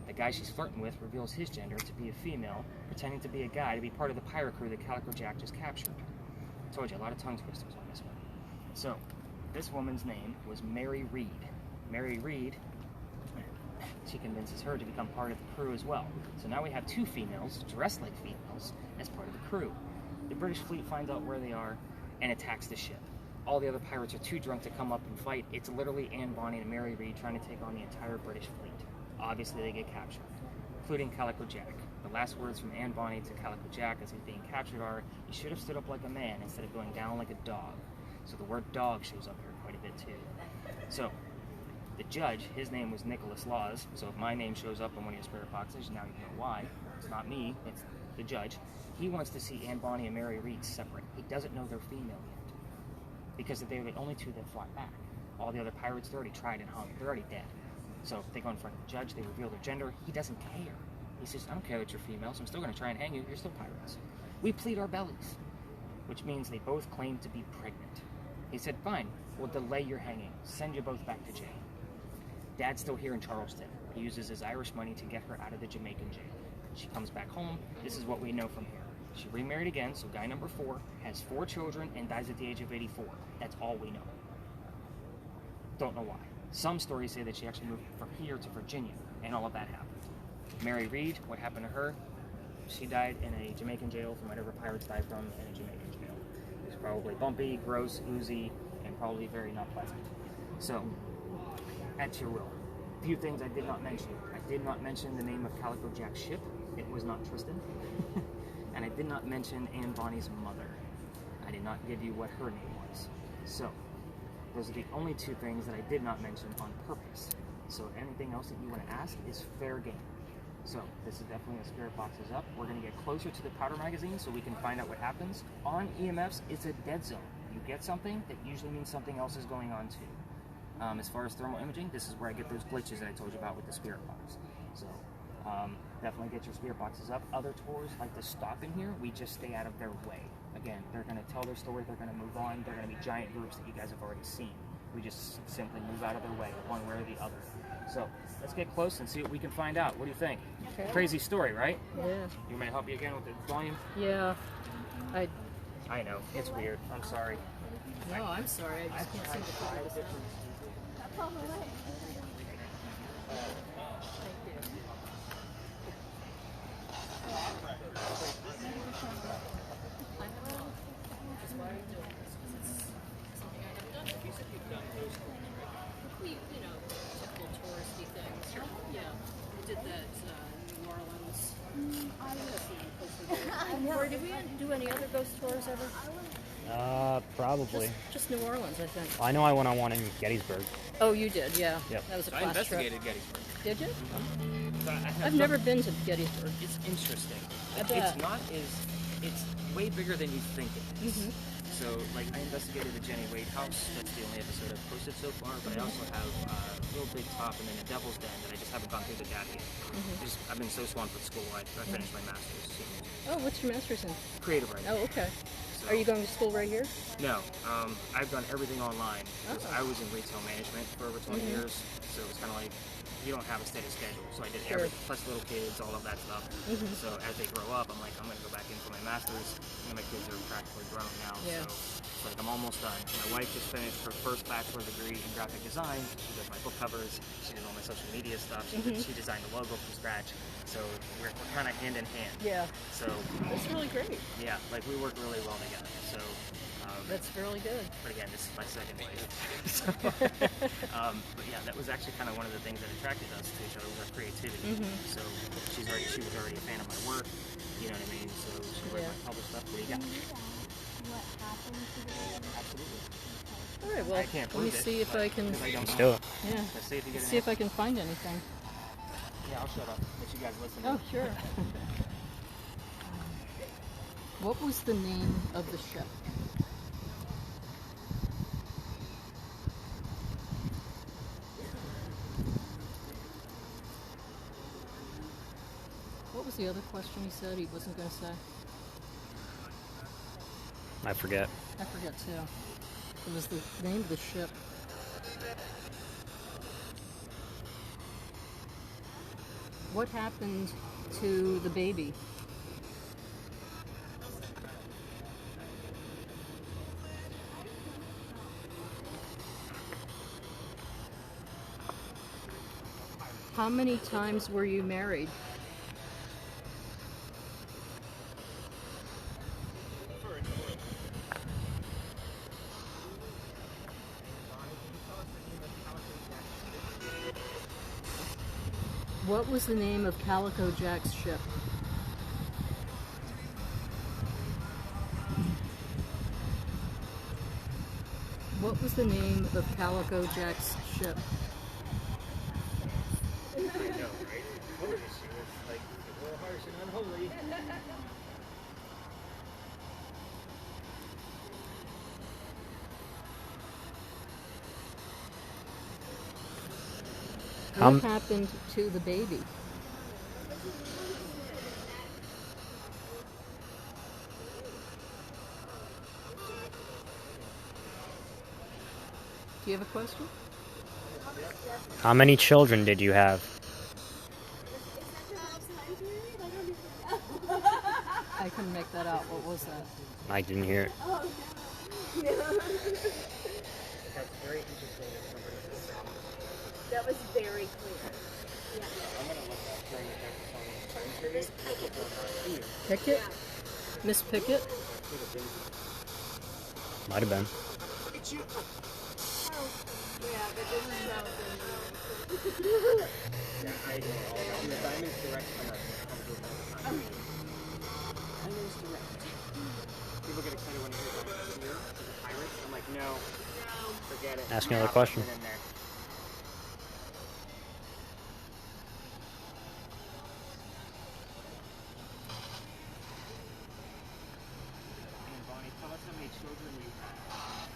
The guy she's flirting with reveals his gender to be a female, pretending to be a guy to be part of the pirate crew that Calico Jack just captured. I told you, a lot of tongue twisters on this one. So, this woman's name was Mary Reed. Mary Reed, she convinces her to become part of the crew as well. So now we have two females, dressed like females, as part of the crew. The British fleet finds out where they are and attacks the ship. All the other pirates are too drunk to come up and fight. It's literally Anne Bonny and Mary Reed trying to take on the entire British fleet. Obviously they get captured, including Calico Jack. The last words from Anne Bonny to Calico Jack as he's being captured are, you should have stood up like a man instead of going down like a dog. So the word dog shows up here quite a bit too. So, the judge, his name was Nicholas Laws, so if my name shows up on one of your spirit boxes, now you know why. It's not me, it's the judge. He wants to see Anne Bonny and Mary Reed separate. He doesn't know they're female yet, because they're the only two that fly back. All the other pirates, they're already tried and hung. They're already dead. So they go in front of the judge, they reveal their gender. He doesn't care. He says, I don't care that you're females, I'm still going to try and hang you, you're still pirates. We plead our bellies, which means they both claim to be pregnant. He said, fine, we'll delay your hanging, send you both back to jail. Dad's still here in Charleston. He uses his Irish money to get her out of the Jamaican jail. She comes back home. This is what we know from here. She remarried again, so guy number 4 has 4 children and dies at the age of 84. That's all we know. Don't know why. Some stories say that she actually moved from here to Virginia, and all of that happened. Mary Reed, what happened to her? she died in a Jamaican jail from whatever pirates died from in a Jamaican jail. It was probably bumpy, gross, oozy, and probably very not pleasant. So, at your will. A few things I did not mention. I did not mention the name of Calico Jack's ship. It was not Tristan. And I did not mention Anne Bonny's mother. I did not give you what her name was. So, those are the only two things that I did not mention on purpose. So anything else that you want to ask is fair game. So this is definitely a spirit box is up. We're going to get closer to the powder magazine so we can find out what happens. On EMFs, it's a dead zone. You get something, that usually means something else is going on too. As far as thermal imaging, this is where I get those glitches that I told you about with the spirit box. So definitely get your spirit boxes up. Other tours like to stop in here, we just stay out of their way. Again, they're going to tell their story, they're going to move on, they're going to be giant groups that you guys have already seen. We just simply move out of their way, one way or the other. So let's get close and see what we can find out. What do you think? Okay. Crazy story, right? Yeah. You may help you again with the volume? Yeah. I know, it's weird. I'm sorry. No, I'm sorry. I just can't seem to figure this out. Typical touristy things. Yeah, we did that New Orleans. Or did we do any other ghost tours ever? Probably. Just New Orleans, I think. I know I went on one in Gettysburg. Oh, you did, yeah. Yep. That was a I class trip. investigated Gettysburg. Did you? So I've never been to Gettysburg. It's interesting. I It's bet. not as, it's way bigger than you think it is. Mhm. So, like, I investigated the Jenny Wade house. That's the only episode I've posted so far. But I also have Little Big Top and then the Devil's Den that I just haven't gone through the data yet. I've been so swamped with school. I finished my master's soon. Oh, what's your master's in? Creative writing. Oh, okay. So- Are you going to school right here? No, I've done everything online. 'Cause Oh. I was in retail management for over 20 years, so it's kind of like you don't have a steady schedule. So I did Sure. everything, plus little kids, all of that stuff. So as they grow up, I'm like, I'm going to go back in for my master's. And my kids are practically grown now, Yeah. so it's like I'm almost done. My wife just finished her first bachelor degree in graphic design. She does my book covers. She does all my social media stuff. She designed the logo from scratch. So we're kind of hand in hand. Yeah. So That's really great. yeah, like we work really well together. So. That's really good. But again, this is my second wife. So, but yeah, that was actually kind of one of the things that attracted us to each other was our creativity. So she was already a fan of my work. You know what I mean? So she read my published stuff. What do you got? What happened to the Absolutely. All right, well, I can't let me prove it, see if I can. because I don't Let's know. do it. Yeah. Let's see if you get an See if I can find anything. answer. Yeah, I'll shut up. Let you guys listen. Oh, sure. What was the name of the ship? What was the other question he said he wasn't going to say? I forget. I forget too. It was the name of the ship. What happened to the baby? How many times were you married? What was the name of Calico Jack's ship? What was the name of Calico Jack's ship? I know, right? What was she? It's like a little harsh and unholy. What happened to the baby? Do you have a question? How many children did you have? I couldn't make that out. What was that? I didn't hear it. That's very interesting that somebody said that. That was very clear. I'm gonna look up during the practice on Pickett? Miss Pickett? Might have been. DIANE's direct DIANE's direct. People get excited when they hear about here, the pirates. I'm like, no, forget it. Ask another question. In there. And Bonnie, tell us how many children you have.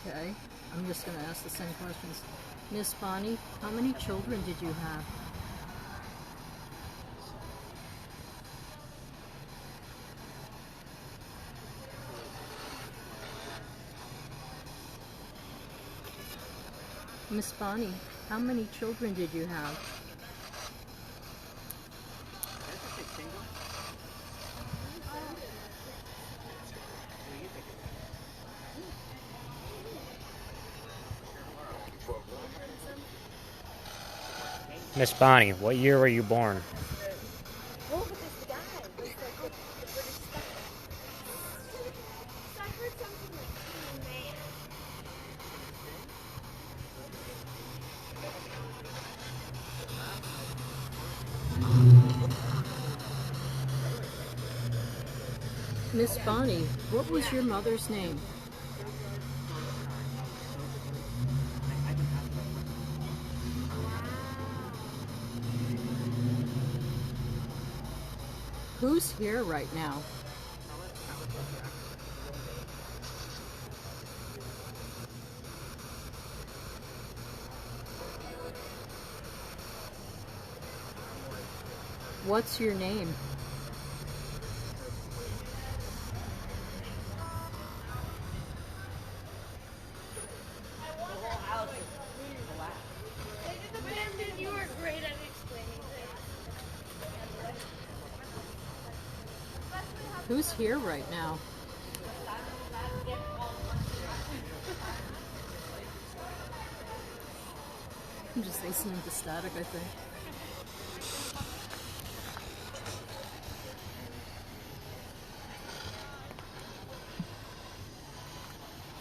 Okay, I'm just going to ask the same questions. Miss Bonnie, how many children did you have? Miss Bonnie, how many children did you have? Miss Bonnie, what year were you born? Oh, but this guy was like the British spy. I heard something like man. Miss Bonnie, what was your mother's name? Who's here right now? What's your name? You were great at explaining things. Who's here right now? I'm just listening to static, I think.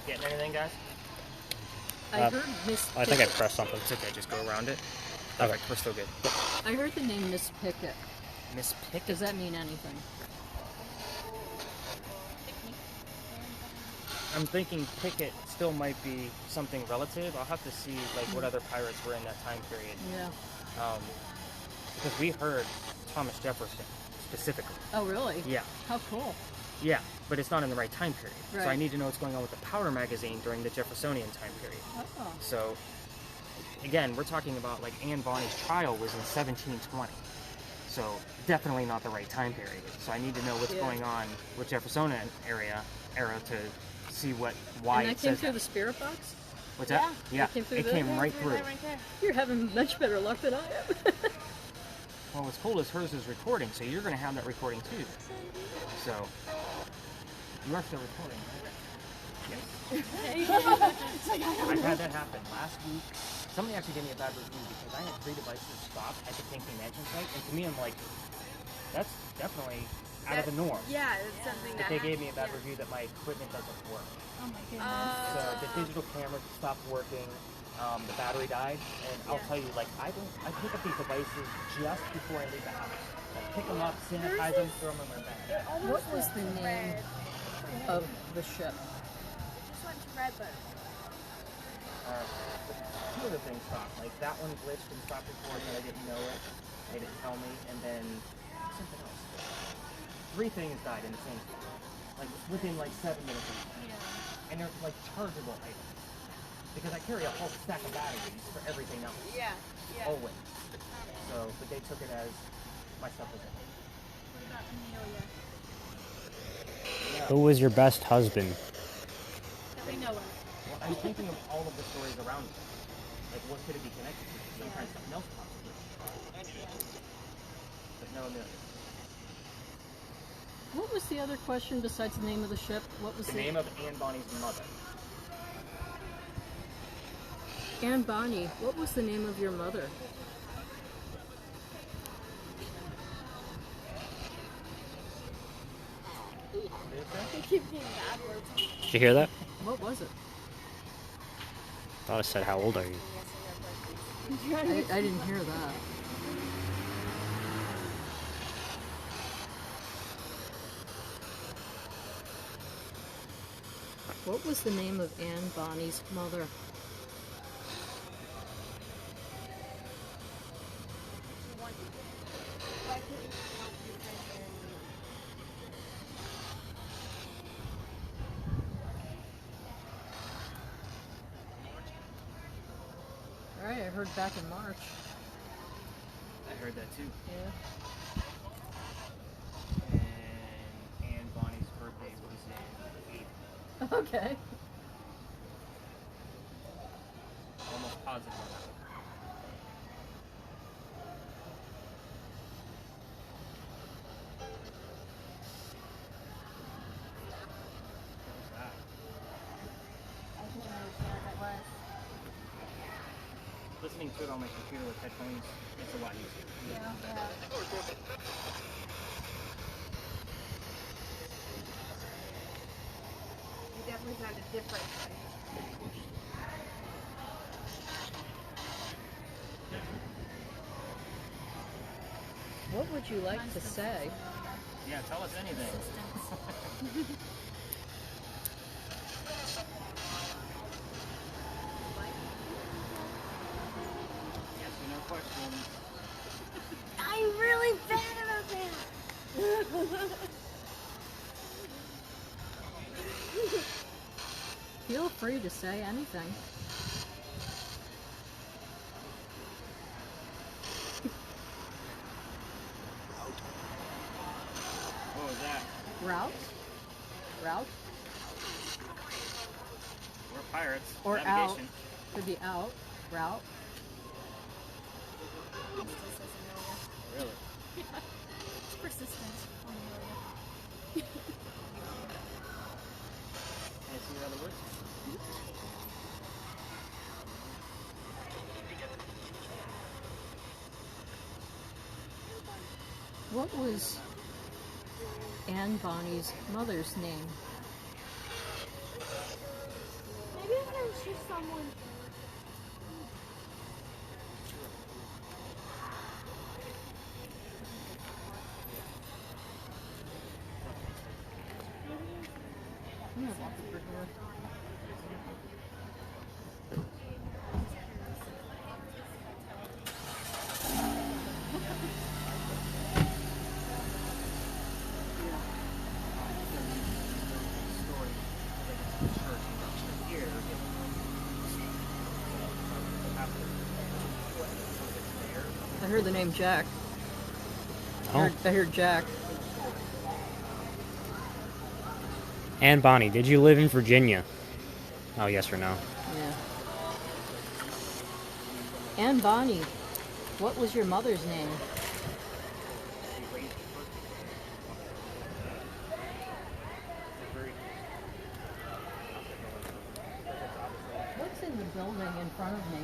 Getting anything, guys? I heard Miss I think I Pickett. pressed something. It's okay, just go around it. Okay. We're still good. I heard the name Miss Pickett. Miss Pickett. Does that mean anything? I'm thinking Pickett still might be something relative. I'll have to see like what other pirates were in that time period. Yeah. Because we heard Thomas Jefferson specifically. Oh, really? Yeah. How cool. Yeah, but it's not in the right time period. So I Right. need to know what's going on with the powder magazine during the Jeffersonian time period. Oh. So, again, we're talking about like Anne Bonny's trial was in 1720. So definitely not the right time period. So I need to know what's Yeah. going on with Jeffersonian era to see why And it that came says through that. the spirit box? What's that? Yeah, it came through it the- came right through. You're having much better luck than I am. Well, what's cool is hers is recording, so you're going to have that recording too. So, you are still recording, right? Yes. I've had that happen. Last week, somebody actually gave me a bad review because I had 3 devices stopped at the Kinky Mansion site, and to me, I'm like, that's definitely out of the norm. Yeah, it's something But that they gave me a bad review that my equipment doesn't work. Oh my goodness. So the digital camera stopped working. The battery died, and I'll tell you, like, I pick up these devices just before I leave the house. I pick them up, sanitize them, throw them in my bag. What was the name of the ship? Just went to red, but Two of the things stopped. Like that one glitched and stopped recording, and I didn't know it. They didn't tell me, and then something else. 3 things died in the same spot, like within like 7 minutes of each other. And they're like chargeable items. Because I carry a whole stack of batteries for everything else. yeah. Always. So, but they took it as my stuff was in. What about Amelia? Yeah. Who was your best husband? That we know of. Well, I'm thinking of all of the stories around it. Like, what could it be connected to? Sometimes something else pops up. But no, no. What was the other question besides the name of the ship? What was The name of Anne Bonny's mother. Anne Bonny, what was the name of your mother? I keep getting bad words. Did you hear that? What was it? Thought I said, how old are you? I didn't hear that. What was the name of Anne Bonny's mother? Alright, I heard back in March. I heard that too. Yeah. And Anne Bonny's birthday was in April. Okay. Almost positive on that one. What was that? I couldn't understand what that was. Listening to it on my computer with headphones, it's a lot easier. Yeah. It definitely sounded different. What would you like to say? Yeah, tell us anything. Yes or no questions. I'm really bad about that. Feel free to say anything. What was that? Route? Route? We're pirates. Or out. Navigation. Could be out. Route. Really? It's persistent. Can I see your other words? What was Anne Bonny's mother's name? Maybe there's just someone. Story related to the church in Russia here. I heard the name Jack. Oh. I heard Jack. Anne Bonny, did you live in Virginia? Oh, yes or no? Yeah. Anne Bonny, what was your mother's name? What's in the building in front of me?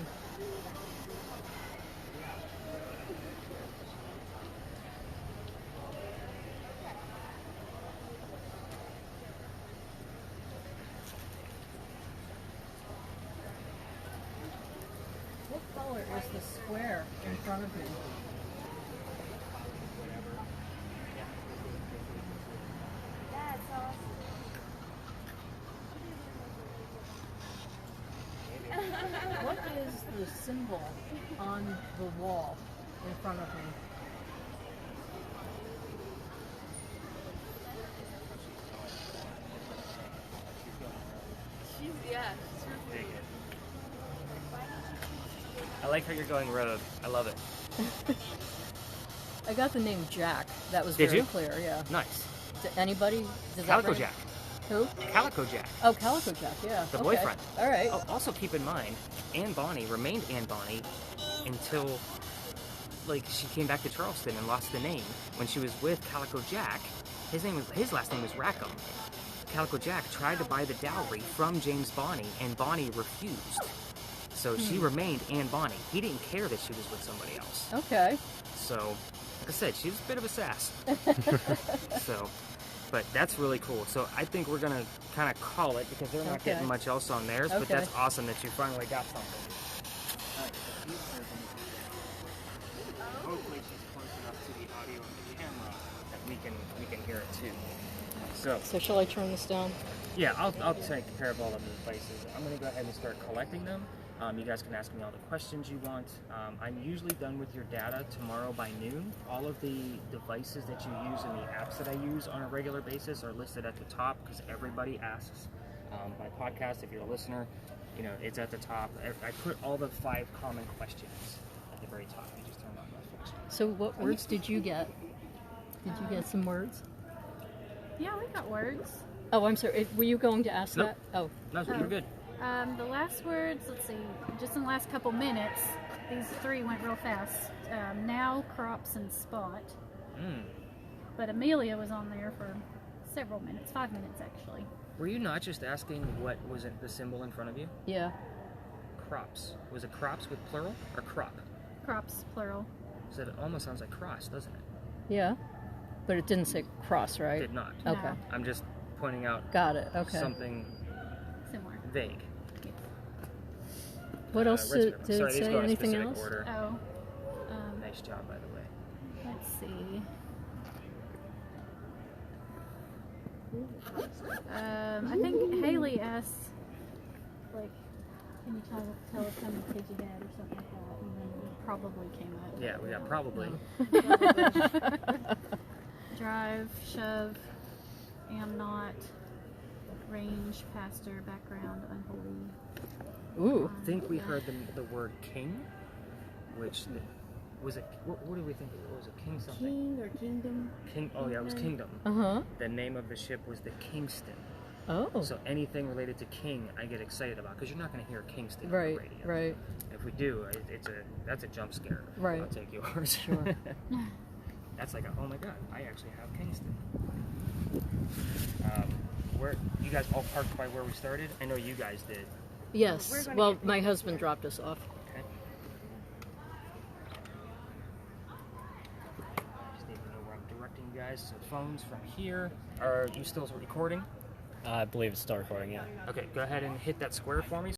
What color is the square in front of me? That's awesome. What is the symbol on the wall in front of me? I like how you're going rogue. I love it. I got the name Jack. That was Did very you? clear, yeah. Nice. Anybody? Does that Calico ring- Jack. Who? Calico Jack. Oh, Calico Jack, yeah. The Okay. boyfriend. All right. Oh, also keep in mind, Anne Bonny remained Anne Bonny until, like, she came back to Charleston and lost the name. When she was with Calico Jack, his last name was Rackham. Calico Jack tried to buy the dowry from James Bonny, and Bonny refused. So she remained Anne Bonny. He didn't care that she was with somebody else. Okay. So, like I said, she was a bit of a sass. So, But that's really cool. So I think we're gonna kind of call it because they're not Okay. getting much else on theirs. But Okay. that's awesome that you finally got something. All right, so these are hopefully she's close enough to the audio of the camera that we can hear it too. So shall I turn this down? yeah, I'll take care of all of the devices. I'm gonna go ahead and start collecting them. You guys can ask me all the questions you want. I'm usually done with your data tomorrow by noon. All of the devices that you use and the apps that I use on a regular basis are listed at the top because everybody asks. My podcast, if you're a listener, it's at the top. I put all the 5 common questions at the very top. You just turn on notifications. So what words did you get? Did you get some words? Yeah, we got words. Oh, I'm sorry. Were you going to ask Nope. that? Oh. No, you're good. The last words, let's see, just in the last couple minutes, these 3 went real fast. Now, crops, and spot. But Amelia was on there for several minutes, 5 minutes actually. Were you not just asking what was the symbol in front of you? Yeah. Crops. Was it crops with plural or crop? Crops, plural. So it almost sounds like cross, doesn't it? Yeah. But it didn't say cross, right? Did not. Okay. No. I'm just pointing out Got it. Okay. something Similar. vague. What else Where's did Sorry, it these say? go in a Anything specific else? order. Oh. Nice job, by the way. Let's see. I think Haley asked, like, can you tell us how many kids you had or something like that, and then it probably came up. Yeah, we got probably. Drive, shove, am not, range, pastor, background, unholy. Ooh. I think we heard the word king, which was it. What did we think? It was a king something. King or kingdom. King. Oh yeah, it was kingdom. Uh-huh. The name of the ship was the Kingston. Oh. So anything related to king, I get excited about because you're not going to hear Kingston Right, on the radio. right. If we do, that's a jump scare. Right. I'll take yours. Sure. That's like oh my god, I actually have Kingston. Where you guys all parked by where we started? I know you guys did. Yes. Well, my husband dropped us off. Okay. Just need to know where I'm directing you guys. So phones from here. Are you still recording? I believe it's still recording, yeah. Okay, go ahead and hit that square for me.